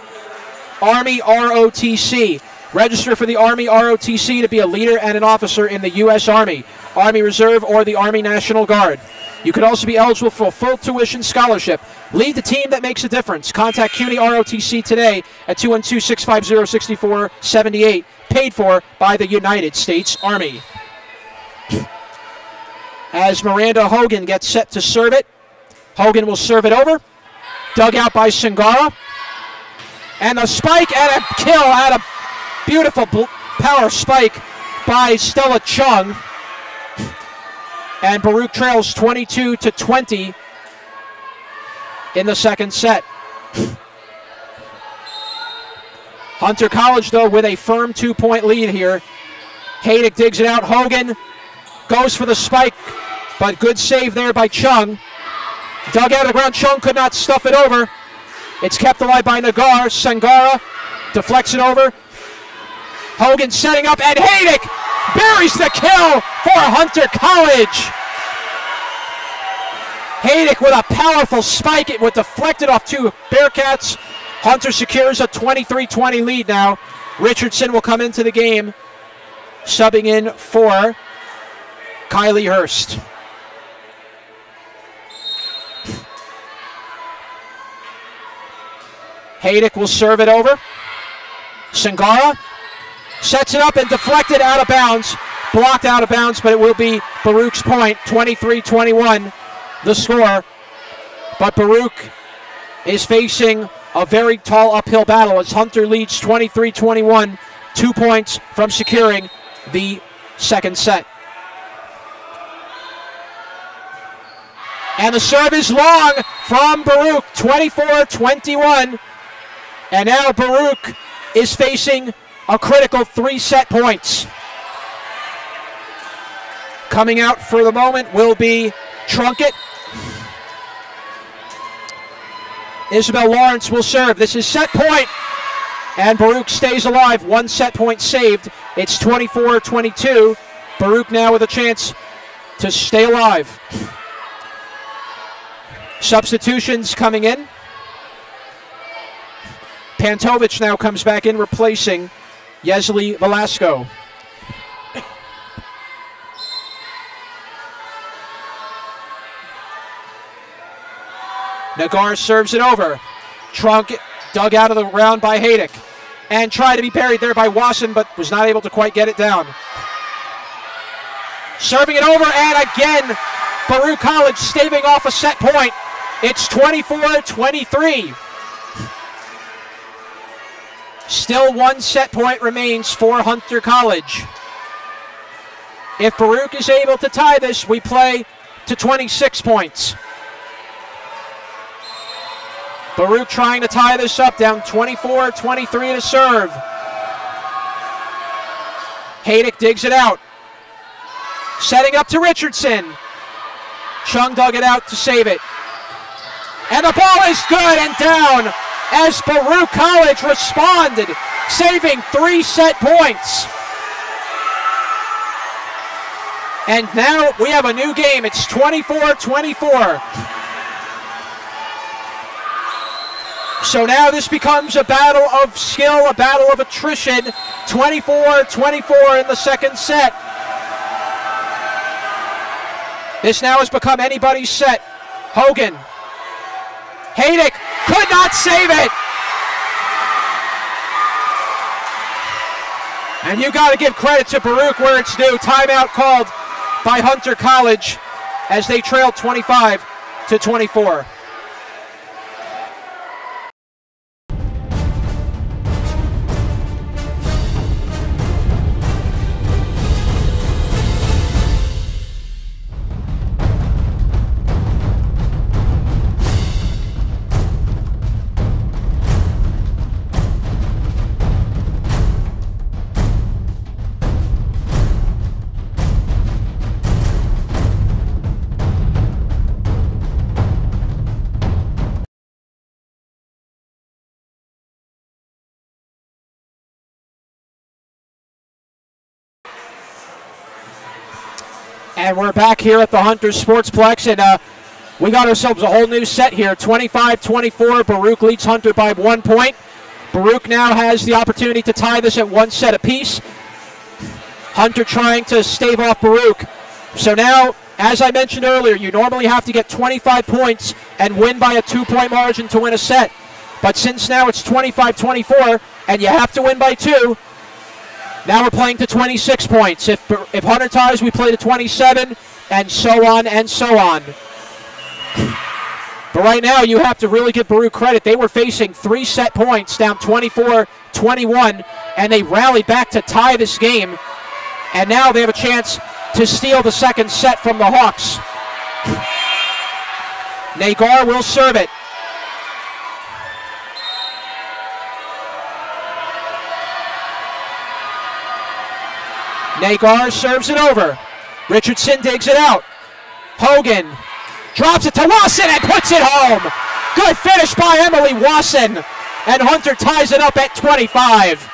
Army ROTC. Register for the Army ROTC to be a leader and an officer in the U.S. Army, Army Reserve, or the Army National Guard. You could also be eligible for a full tuition scholarship. Lead the team that makes a difference. Contact CUNY ROTC today at 212-650-6478. Paid for by the United States Army. As Miranda Hogan gets set to serve it, Hogan will serve it over. Dug out by Singara. And a spike and a kill out of beautiful power spike by Stella Chung. And Baruch trails 22-20 in the second set. Hunter College, though, with a firm 2-point lead here. Haydick digs it out. Hogan goes for the spike, but good save there by Chung. Dug out of the ground. Chung could not stuff it over. It's kept alive by Nagar. Sangara deflects it over. Hogan setting up, and Haydick buries the kill for Hunter College. Haydick with a powerful spike. It was deflected off two Bearcats. Hunter secures a 23-20 lead now. Richardson will come into the game, subbing in for Kylie Hurst. Haydick will serve it over. Sangara sets it up and deflected out of bounds. Blocked out of bounds, but it will be Baruch's point. 23-21 the score. But Baruch is facing a very tall uphill battle as Hunter leads 23-21, 2 points from securing the second set. And the serve is long from Baruch, 24-21. And now Baruch is facing a critical 3 set points. Coming out for the moment will be Trunkett. Isabel Lawrence will serve. This is set point. And Baruch stays alive. 1 set point saved. It's 24-22. Baruch now with a chance to stay alive. Substitutions coming in. Pantovic now comes back in, replacing Yesli Velasco. Nagar serves it over. Trunk dug out of the round by Haydick and tried to be buried there by Wasson, but was not able to quite get it down. Serving it over, and again, Baruch College staving off a set point. It's 24-23. Still 1 set point remains for Hunter College. If Baruch is able to tie this, we play to 26 points. Baruch trying to tie this up, down 24-23 to serve. Haydick digs it out. Setting up to Richardson. Chung dug it out to save it. And the ball is good and down as Baruch College responded, saving 3 set points. And now we have a new game. It's 24-24. So now this becomes a battle of skill, a battle of attrition. 24-24 in the second set. This now has become anybody's set. Hogan. Haydick could not save it. And you got to give credit to Baruch where it's due. Timeout called by Hunter College as they trailed 25-24. And we're back here at the Hunter Sportsplex, and we got ourselves a whole new set here. 25-24, Baruch leads Hunter by 1 point. Baruch now has the opportunity to tie this at 1 set apiece. Hunter trying to stave off Baruch. So now, as I mentioned earlier, you normally have to get 25 points and win by a 2-point margin to win a set. But since now it's 25-24, and you have to win by 2, now we're playing to 26 points. If Hunter ties, we play to 27, and so on and so on. But right now, you have to really give Baruch credit. They were facing 3 set points, down 24-21, and they rallied back to tie this game. And now they have a chance to steal the second set from the Hawks. Nagar will serve it. Nagar serves it over. Richardson digs it out. Hogan drops it to Wasson and puts it home. Good finish by Emily Wasson. And Hunter ties it up at 25.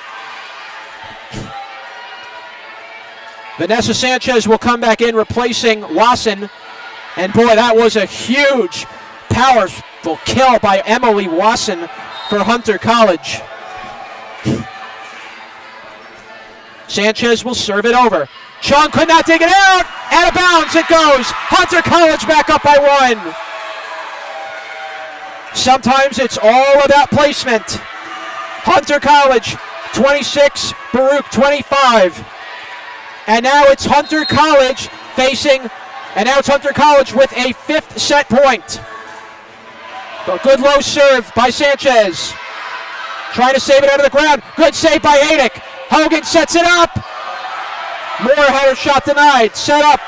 Vanessa Sanchez will come back in, replacing Wasson. And boy, that was a huge, powerful kill by Emily Wasson for Hunter College. Sanchez will serve it over. Chung could not dig it out. Out of bounds it goes. Hunter College back up by 1. Sometimes it's all about placement. Hunter College 26, Baruch 25. And now it's Hunter College with a 5th set point. A good low serve by Sanchez. Trying to save it out of the ground. Good save by Haydick. Hogan sets it up. Moore had her shot denied. Set up.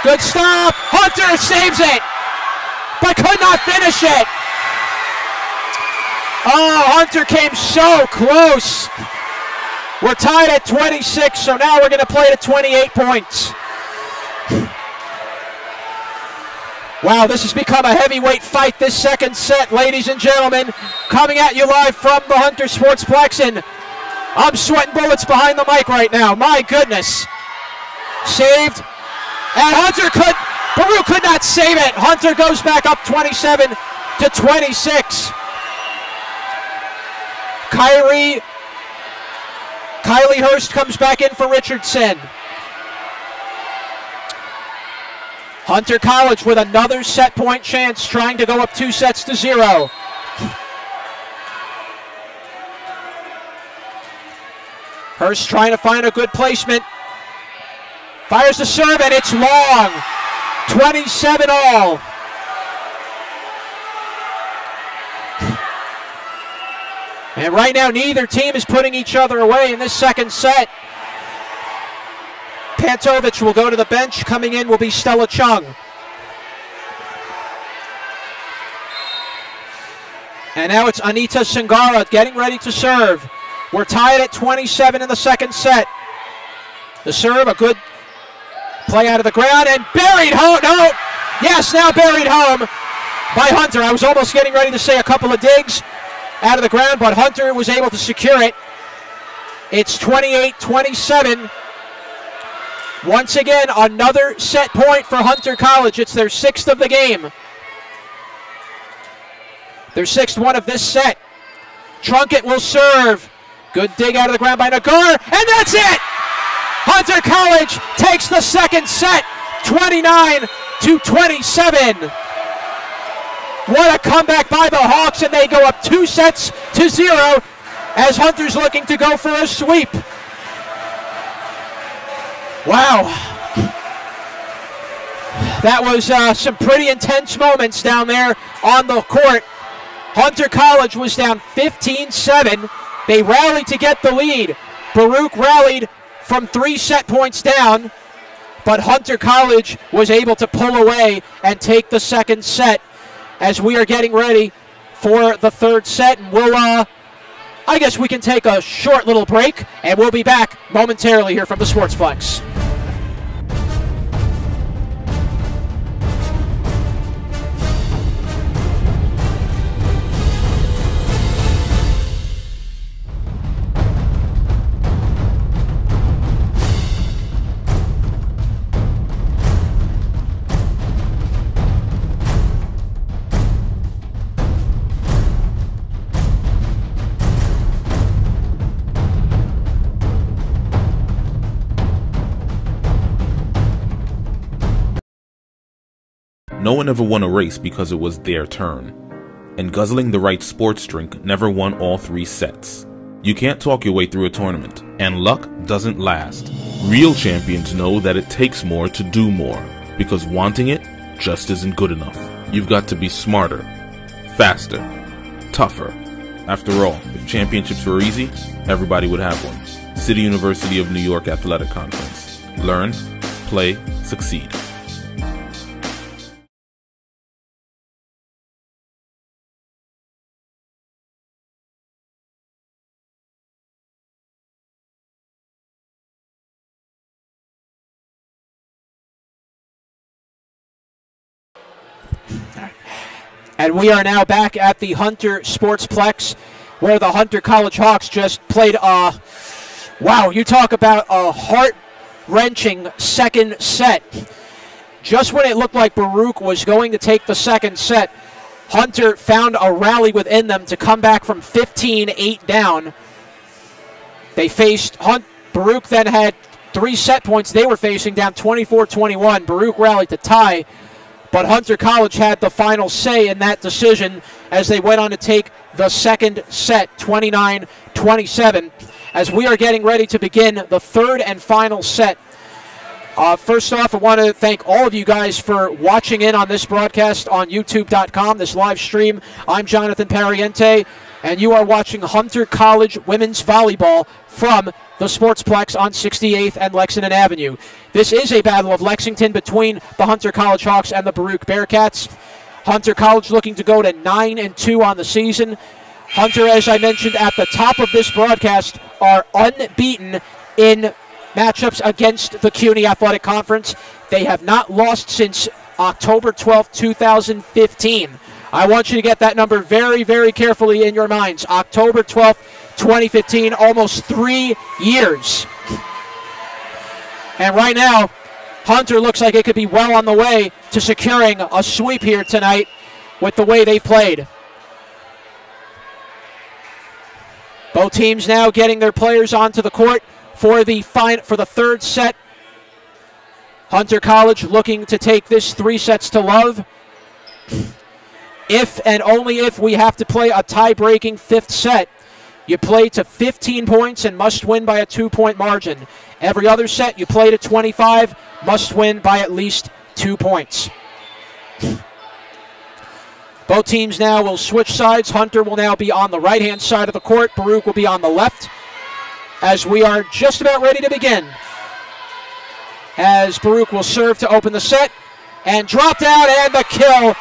Good stop. Hunter saves it, but could not finish it. Oh, Hunter came so close. We're tied at 26, so now we're going to play to 28 points. Wow, this has become a heavyweight fight, this second set, ladies and gentlemen. Coming at you live from the Hunter Sportsplex, and I'm sweating bullets behind the mic right now. My goodness. Saved. And Baruch could not save it. Hunter goes back up 27 to 26. Kylie Hurst comes back in for Richardson. Hunter College with another set point chance, trying to go up 2-0. Hurst trying to find a good placement. Fires the serve, and it's long. 27 all. And right now, neither team is putting each other away in this second set. Pantovic will go to the bench. Coming in will be Stella Chung. And now it's Anita Singara getting ready to serve. We're tied at 27 in the second set. The serve, a good play out of the ground, and buried home. No, yes, now buried home by Hunter. I was almost getting ready to say a couple of digs out of the ground, but Hunter was able to secure it. It's 28-27. Once again, another set point for Hunter College. It's their 6th of the game. Their 6th one of this set. Trunkett will serve. Good dig out of the ground by Nagar, and that's it! Hunter College takes the second set, 29-27. What a comeback by the Hawks, and they go up 2-0 as Hunter's looking to go for a sweep. Wow. That was some pretty intense moments down there on the court. Hunter College was down 15-7. They rallied to get the lead. Baruch rallied from 3 set points down, but Hunter College was able to pull away and take the second set as we are getting ready for the third set. And we'll, I guess we can take a short little break, and we'll be back momentarily here from the Sportsplex. No one ever won a race because it was their turn, and guzzling the right sports drink never won all 3 sets. You can't talk your way through a tournament, and luck doesn't last. Real champions know that it takes more to do more, because wanting it just isn't good enough. You've got to be smarter, faster, tougher. After all, if championships were easy, everybody would have one. City University of New York Athletic Conference. Learn, play, succeed. And we are now back at the Hunter Sportsplex, where the Hunter College Hawks just played wow, you talk about a heart-wrenching second set. Just when it looked like Baruch was going to take the second set, Hunter found a rally within them to come back from 15-8 down. They faced Baruch then had 3 set points they were facing, down 24-21. Baruch rallied to tie, but Hunter College had the final say in that decision as they went on to take the second set, 29-27, as we are getting ready to begin the third and final set. First off, I want to thank all of you guys for watching in on this broadcast on YouTube.com, this live stream. I'm Jonathan Pariente, and you are watching Hunter College Women's Volleyball from the Sportsplex on 68th and Lexington Avenue. This is a battle of Lexington between the Hunter College Hawks and the Baruch Bearcats. Hunter College looking to go to 9-2 on the season. Hunter, as I mentioned at the top of this broadcast, are unbeaten in matchups against the CUNY Athletic Conference. They have not lost since October 12th, 2015. I want you to get that number very, very carefully in your minds. October 12th, 2015, almost 3 years. And right now, Hunter looks like it could be well on the way to securing a sweep here tonight with the way they played. Both teams now getting their players onto the court for the third set. Hunter College looking to take this 3 sets to love. If and only if we have to play a tie-breaking 5th set, you play to 15 points and must win by a 2-point margin. Every other set, you play to 25, must win by at least 2 points. Both teams now will switch sides. Hunter will now be on the right-hand side of the court. Baruch will be on the left as we are just about ready to begin. As Baruch will serve to open the set and drop down, and the kill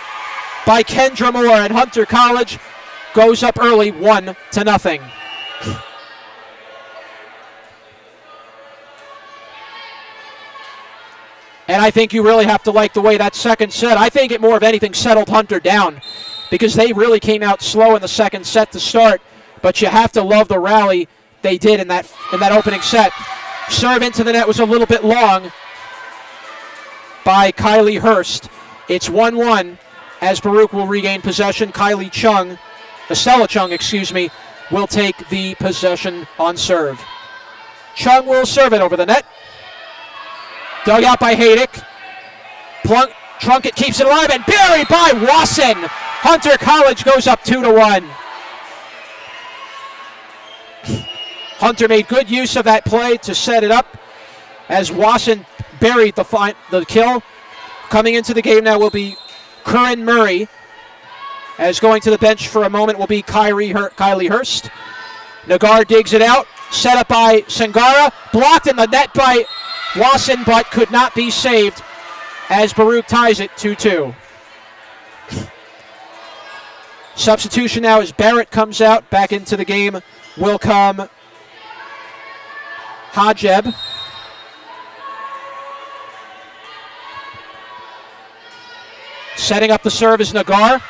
by Kendra Moore, and Hunter College goes up early 1-0. And I think you really have to like the way that second set, I think it more of anything settled Hunter down, because they really came out slow in the second set to start, but you have to love the rally they did in that opening set. Serve into the net was a little bit long by Kylie Hurst. It's 1-1 as Baruch will regain possession. Estella Chung, will take the possession on serve. Chung will serve it over the net. Dug out by Haydick. Trunkett keeps it alive and buried by Wasson. Hunter College goes up 2-1. Hunter made good use of that play to set it up as Wasson buried the kill. Coming into the game now will be Curran Murray. As going to the bench for a moment will be Kylie Hurst. Nagar digs it out. Set up by Sangara. Blocked in the net by Wasson, but could not be saved as Baruch ties it 2-2. Substitution now as Barrett comes out. Back into the game will come Hajeb. Setting up the serve is Nagar.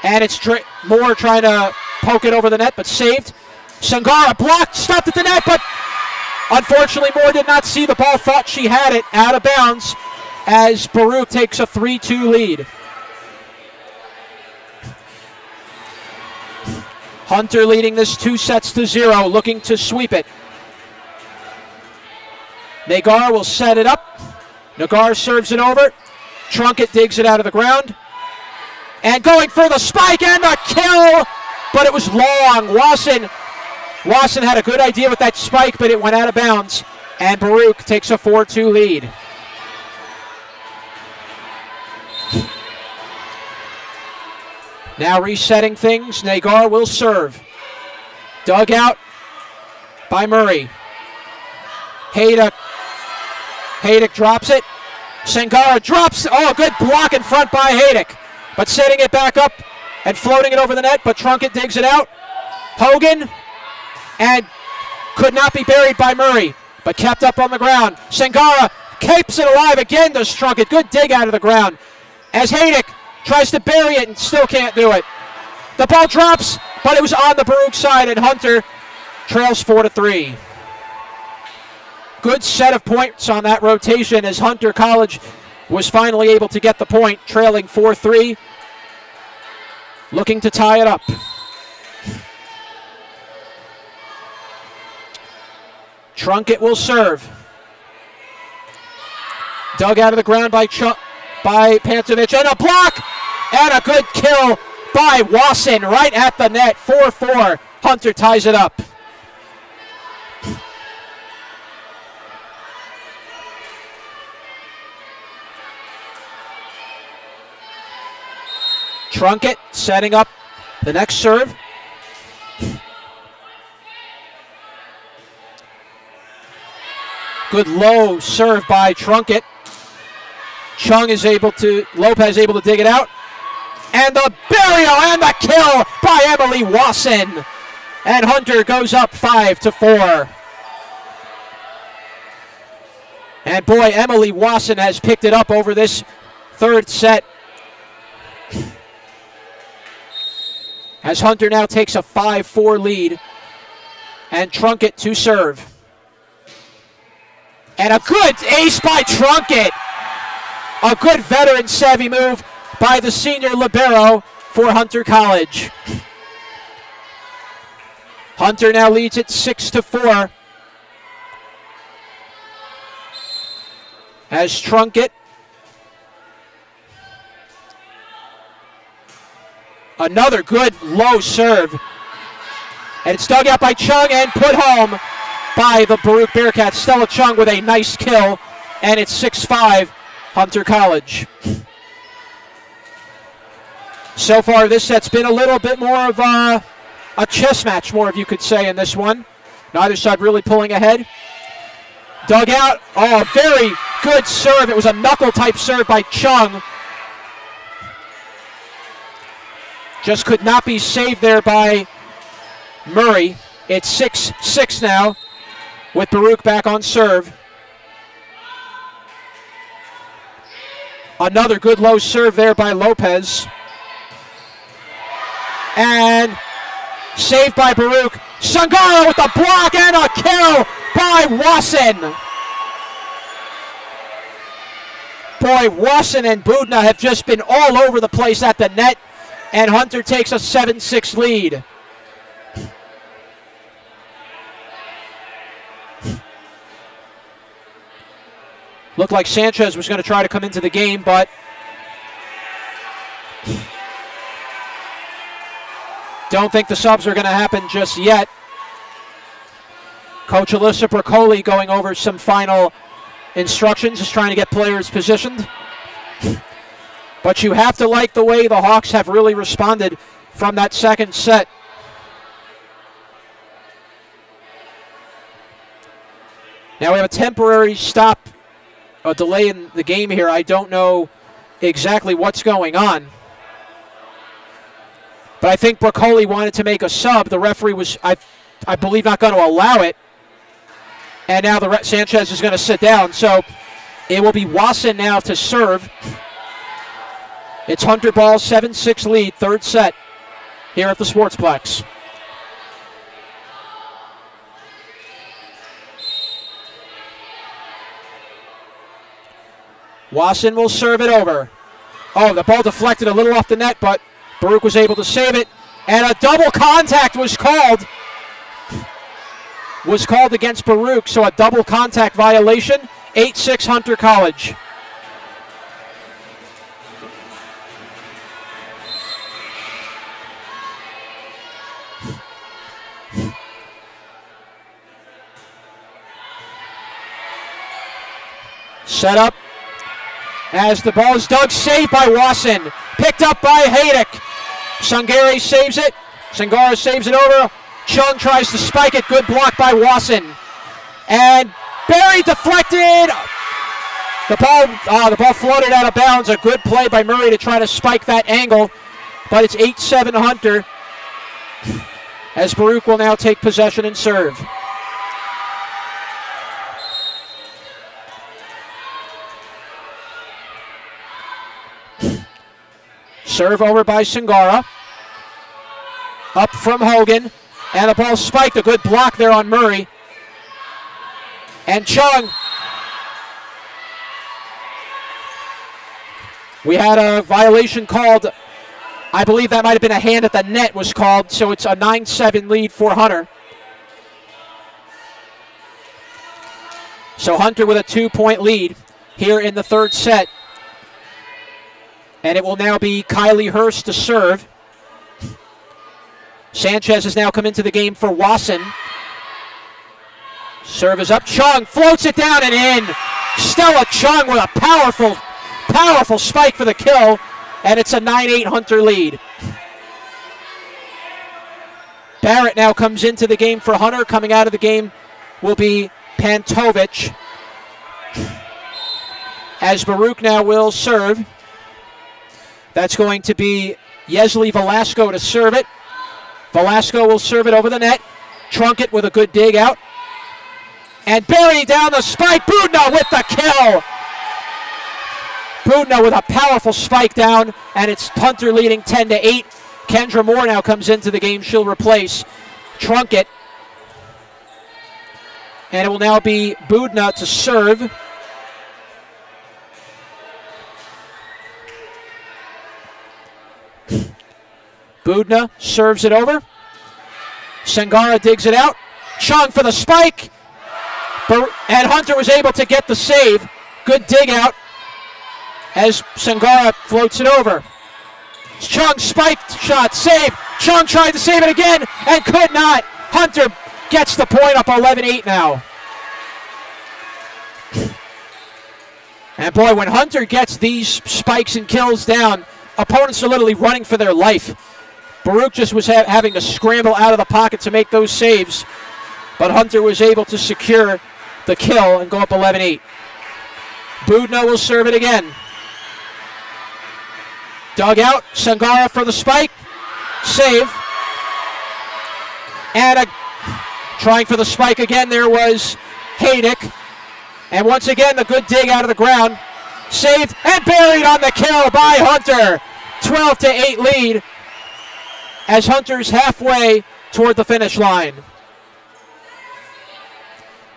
And it's Moore trying to poke it over the net, but saved. Sangara blocked, stopped at the net, but unfortunately Moore did not see the ball, thought she had it, out of bounds, as Baruch takes a 3-2 lead. Hunter leading this 2-0, looking to sweep it. Nagar will set it up. Nagar serves it over. Trunkett digs it out of the ground. And going for the spike and the kill, but it was long. Wasson had a good idea with that spike, but it went out of bounds, and Baruch takes a 4-2 lead. Now resetting things, Nagar will serve. Dug out by Murray. Haydick drops it. Sangara drops. Oh, good block in front by Haydick. But setting it back up and floating it over the net, but Trunkett digs it out. Hogan, and could not be buried by Murray, but kept up on the ground. Sangara keeps it alive again, does Trunkett. Good dig out of the ground. As Haydick tries to bury it and still can't do it. The ball drops, but it was on the Baruch side, and Hunter trails 4-3. Good set of points on that rotation as Hunter College was finally able to get the point, trailing 4-3, looking to tie it up. Trunkett will serve. Dug out of the ground by Pantovic, and a block, and a good kill by Wasson right at the net. 4-4, Hunter ties it up. Trunkett setting up the next serve. Good low serve by Trunkett. Lopez able to dig it out. And the burial and the kill by Emily Wasson. And Hunter goes up 5-4. And boy, Emily Wasson has picked it up over this third set. As Hunter now takes a 5-4 lead. And Trunkett to serve. And a good ace by Trunkett. A good veteran savvy move by the senior libero for Hunter College. Hunter now leads it 6-4. As Trunkett. Another good low serve. And it's dug out by Chung and put home by the Baruch Bearcats. Stella Chung with a nice kill. And it's 6-5 Hunter College. So far this set's been a little bit more of a chess match, more if you could say, in this one. Neither side really pulling ahead. Dug out. Oh, very good serve. It was a knuckle type serve by Chung. Just could not be saved there by Murray. It's 6-6 now with Baruch back on serve. Another good low serve there by Lopez. And saved by Baruch. Sangaro with the block and a kill by Wasson. Boy, Wasson and Budna have just been all over the place at the net. And Hunter takes a 7-6 lead. Looked like Sanchez was going to try to come into the game, but don't think the subs are going to happen just yet. Coach Alyssa Bracoli going over some final instructions, just trying to get players positioned. But you have to like the way the Hawks have really responded from that second set. Now we have a temporary stop, a delay in the game here. I don't know exactly what's going on. But I think Bracoli wanted to make a sub. The referee was, I believe, not going to allow it. And now Sanchez is going to sit down. So it will be Wasson now to serve. It's Hunter ball, 7-6 lead, third set here at the Sportsplex. Wasson will serve it over. Oh, the ball deflected a little off the net, but Baruch was able to save it. And a double contact was called. Was called against Baruch, so a double contact violation. 8-6 Hunter College. Set up as the ball is dug, saved by Wasson. Picked up by Haydick. Sangare saves it. Sangara saves it over. Chung tries to spike it. Good block by Wasson. And Barry deflected. The ball floated out of bounds. A good play by Murray to try to spike that angle. But it's 8-7 Hunter. As Baruch will now take possession and serve. Serve over by Sangara. Up from Hogan. And the ball spiked. A good block there on Murray. And Chung. We had a violation called. I believe that might have been a hand at the net was called. So it's a 9-7 lead for Hunter. So Hunter with a 2-point lead here in the third set. And it will now be Kylie Hurst to serve. Sanchez has now come into the game for Wasson. Serve is up. Chung floats it down and in. Stella Chung with a powerful spike for the kill. And it's a 9-8 Hunter lead. Barrett now comes into the game for Hunter. Coming out of the game will be Pantovich. As Baruch now will serve. That's going to be Yesley Velasco to serve it. Velasco will serve it over the net. Trunk it with a good dig out. And bury down the spike. Budna with the kill. Budna with a powerful spike down, and it's Hunter leading 10-8. Kendra Moore now comes into the game. She'll replace Trunkett. And it will now be Budna to serve. Budna serves it over. Sangara digs it out. Chung for the spike. And Hunter was able to get the save. Good dig out as Sangara floats it over. Chung spiked shot, save. Chung tried to save it again and could not. Hunter gets the point, up 11-8 now. And boy, when Hunter gets these spikes and kills down, opponents are literally running for their life. Baruch just was having to scramble out of the pocket to make those saves, but Hunter was able to secure the kill and go up 11-8. Budna will serve it again. Dug out, Sangara for the spike, save. And trying for the spike again, there was Haydick. And once again, the good dig out of the ground. Saved and buried on the kill by Hunter. 12-8 lead as Hunter's halfway toward the finish line.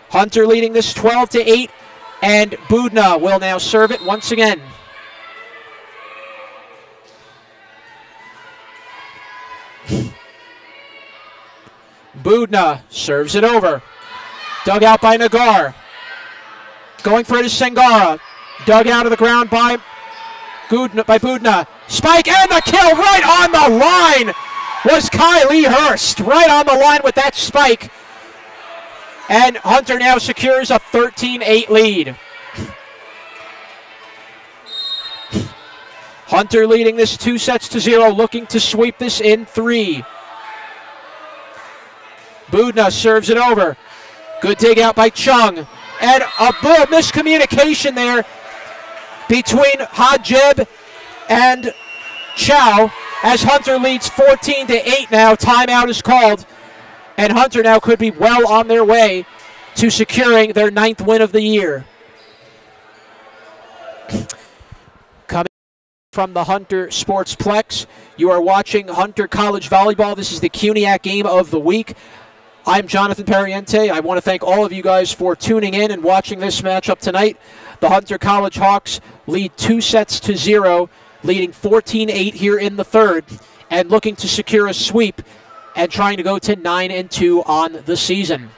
Hunter leading this 12-8, and Budna will now serve it once again. Budna serves it over. Dug out by Nagar. Going for it is Sangara. Dug out of the ground by Budna. Spike and the kill right on the line was Kylie Hurst. Right on the line with that spike. And Hunter now secures a 13-8 lead. Hunter leading this 2-0, looking to sweep this in 3. Budna serves it over. Good dig out by Chung. And a little miscommunication there between Hajib and Chow as Hunter leads 14-8 now. Timeout is called. And Hunter now could be well on their way to securing their 9th win of the year. Coming from the Hunter Sportsplex, you are watching Hunter College Volleyball. This is the CUNYAC Game of the Week. I'm Jonathan Pariente. I want to thank all of you guys for tuning in and watching this matchup tonight. The Hunter College Hawks lead 2-0, leading 14-8 here in the 3rd, and looking to secure a sweep and trying to go to 9-2 on the season.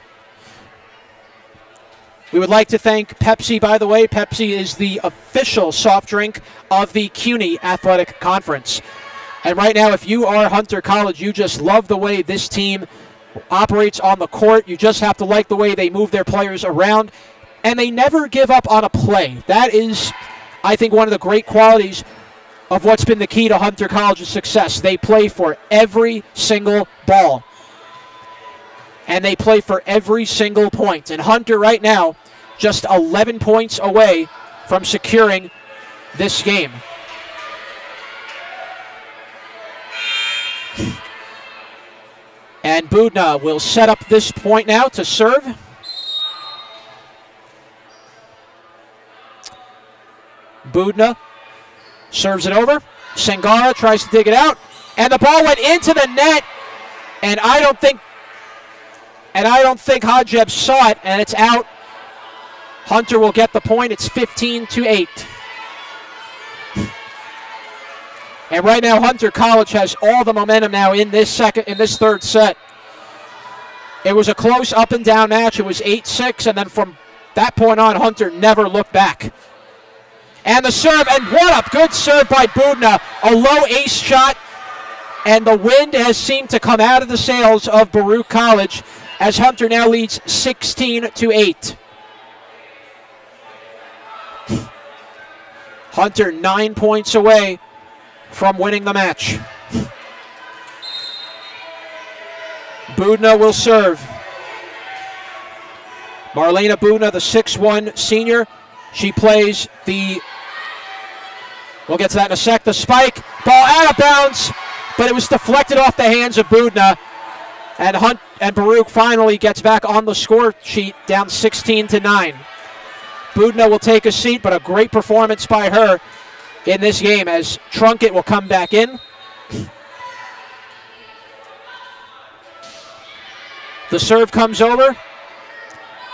We would like to thank Pepsi, by the way. Pepsi is the official soft drink of the CUNY Athletic Conference. And right now, if you are Hunter College, you just love the way this team operates on the court. You just have to like the way they move their players around, and they never give up on a play. That is, I think, one of the great qualities of what's been the key to Hunter College's success. They play for every single ball, and they play for every single point. And Hunter right now just 11 points away from securing this game. And Budna will set up this point now to serve. Budna serves it over. Sangara tries to dig it out. And the ball went into the net. And I don't think Hajeb saw it, and it's out. Hunter will get the point. It's 15-8. And right now, Hunter College has all the momentum now in this 3rd set. It was a close up and down match. It was 8-6, and then from that point on, Hunter never looked back. And the serve, and what a good serve by Budna. A low ace shot, and the wind has seemed to come out of the sails of Baruch College as Hunter now leads 16-8. Hunter 9 points away from winning the match. Budna will serve. Marlena Budna, the 6'1 senior. She plays the, we'll get to that in a sec, the spike. Ball out of bounds, but it was deflected off the hands of Budna. And Baruch finally gets back on the score sheet, down 16-9. Budna will take a seat, but a great performance by her in this game as Trunkett will come back in. The serve comes over.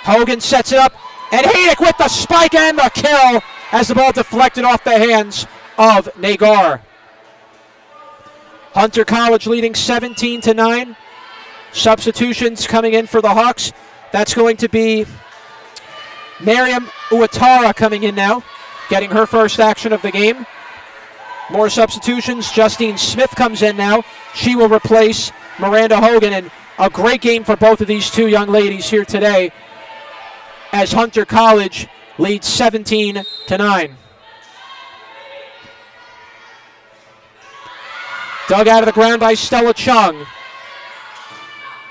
Hogan sets it up, and Hayek with the spike and the kill as the ball deflected off the hands of Nagar. Hunter College leading 17-9. Substitutions coming in for the Hawks. That's going to be Miriam Uatara coming in now, getting her first action of the game. More substitutions. Justine Smith comes in now. She will replace Miranda Hogan, and a great game for both of these two young ladies here today as Hunter College leads 17-9. Dug out of the ground by Stella Chung.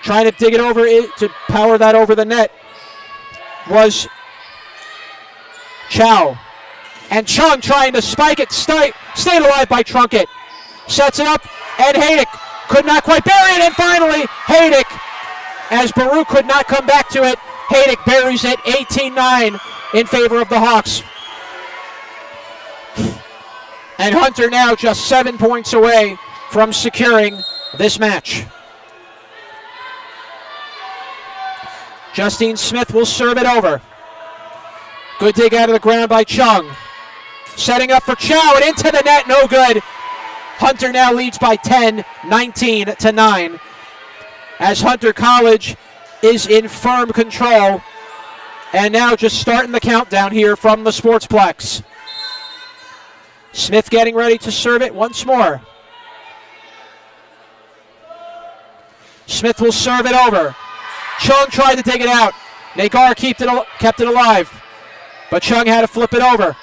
Trying to dig it over to power that over the net was Chow. And Chung trying to spike it, stayed alive by Trunkett. Sets it up, and Hayek could not quite bury it, and finally Hayek, as Baruch could not come back to it, Hayek buries it 18-9 in favor of the Hawks. And Hunter now just 7 points away from securing this match. Justine Smith will serve it over. Good dig out of the ground by Chung. Setting up for Chow, and into the net, no good. Hunter now leads by 10, 19-9. As Hunter College is in firm control. And now just starting the countdown here from the Sportsplex. Smith getting ready to serve it once more. Smith will serve it over. Chung tried to take it out. Nagar kept it alive. But Chung had to flip it over.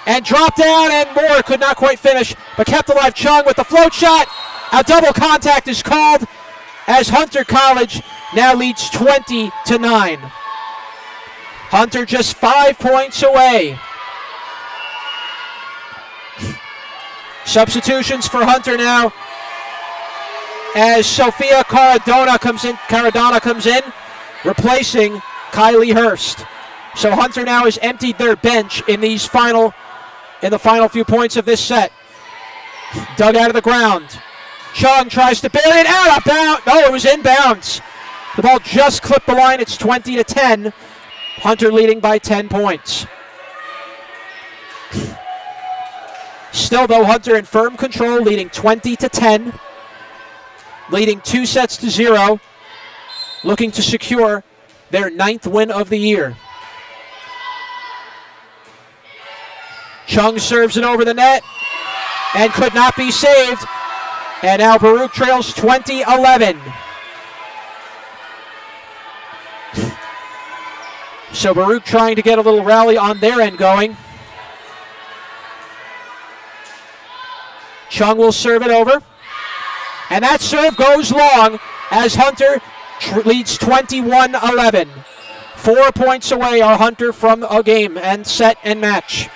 And dropped down, and Moore could not quite finish, but kept alive. Chung with the float shot. A double contact is called as Hunter College now leads 20-9. Hunter just 5 points away. Substitutions for Hunter now as Sophia Caradona comes in, replacing Kylie Hurst. So Hunter now has emptied their bench in the final few points of this set. Dug out of the ground. Chung tries to bury it out of bounds. No, it was inbounds. The ball just clipped the line. It's 20-10. Hunter leading by 10 points. Still, though, Hunter in firm control, leading 20-10. Leading 2-0. Looking to secure their 9th win of the year. Chung serves it over the net and could not be saved. And now Baruch trails 20-11. So Baruch trying to get a little rally on their end going. Chung will serve it over. And that serve goes long as Hunter leads 21-11. 4 points away are Hunter from a game and set and match.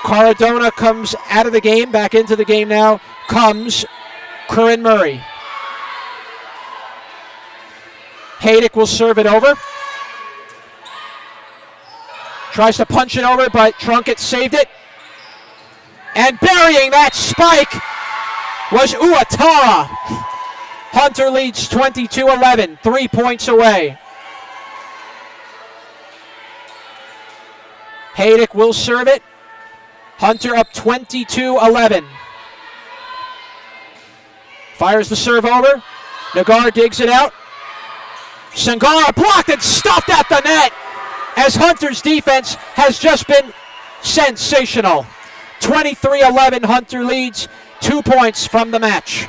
Caradona comes out of the game, back into the game now, comes Corinne Murray. Hayek will serve it over. Tries to punch it over, but Trunkett saved it. And burying that spike was Uatara. Hunter leads 22-11, 3 points away. Hayek will serve it. Hunter up 22-11. Fires the serve over. Nagar digs it out. Sangara blocked and stuffed at the net as Hunter's defense has just been sensational. 23-11, Hunter leads 2 points from the match.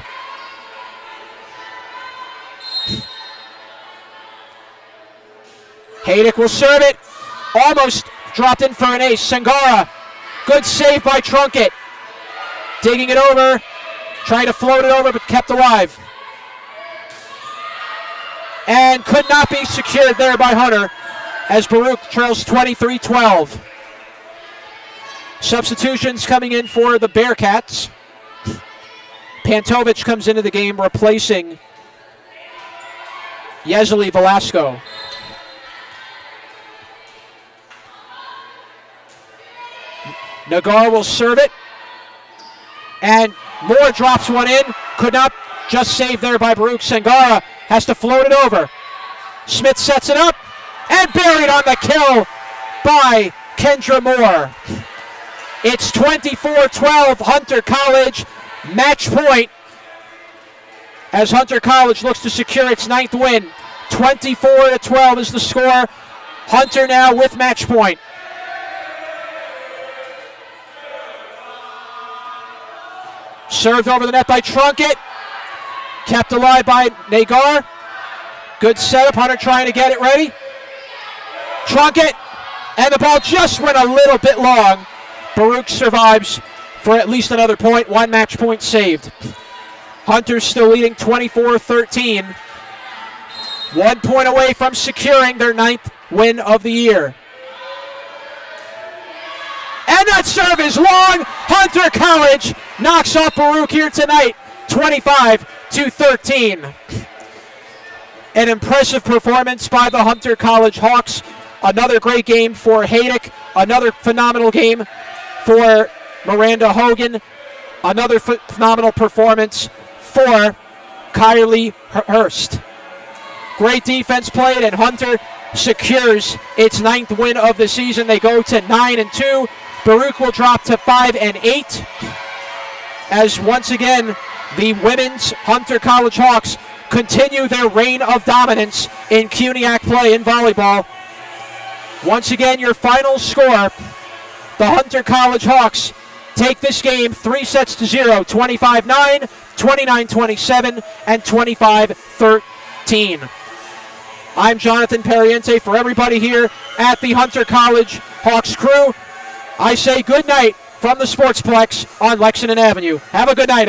Hayek will serve it. Almost dropped in for an ace. Sangara, good save by Trunkett. Digging it over, trying to float it over, but kept alive. And could not be secured there by Hunter as Baruch trails 23-12. Substitutions coming in for the Bearcats. Pantovic comes into the game replacing Yezeli Velasco. Nagar will serve it. And Moore drops one in. Could not, just saved there by Baruch. Sangara has to float it over. Smith sets it up. And buried on the kill by Kendra Moore. It's 24-12, Hunter College. Match point as Hunter College looks to secure its 9th win. 24-12 is the score. Hunter now with match point. Served over the net by Trunkett. Kept alive by Nagar. Good setup. Hunter trying to get it ready. Trunkett. And the ball just went a little bit long. Baruch survives for at least another point. 1 match point saved. Hunter's still leading 24-13. 1 point away from securing their 9th win of the year. And that serve is long. Hunter College knocks off Baruch here tonight, 25-13. An impressive performance by the Hunter College Hawks. Another great game for Haydick. Another phenomenal game for Miranda Hogan. Another phenomenal performance for Kylie Hurst. Great defense played, and Hunter secures its 9th win of the season. They go to 9-2. Baruch will drop to 5-8. As once again, the women's Hunter College Hawks continue their reign of dominance in CUNYAC play in volleyball. Once again, your final score, the Hunter College Hawks take this game 3-0, 25-9, 29-27, and 25-13. I'm Jonathan Perriente. For everybody here at the Hunter College Hawks crew, I say good night from the Sportsplex on Lexington Avenue. Have a good night.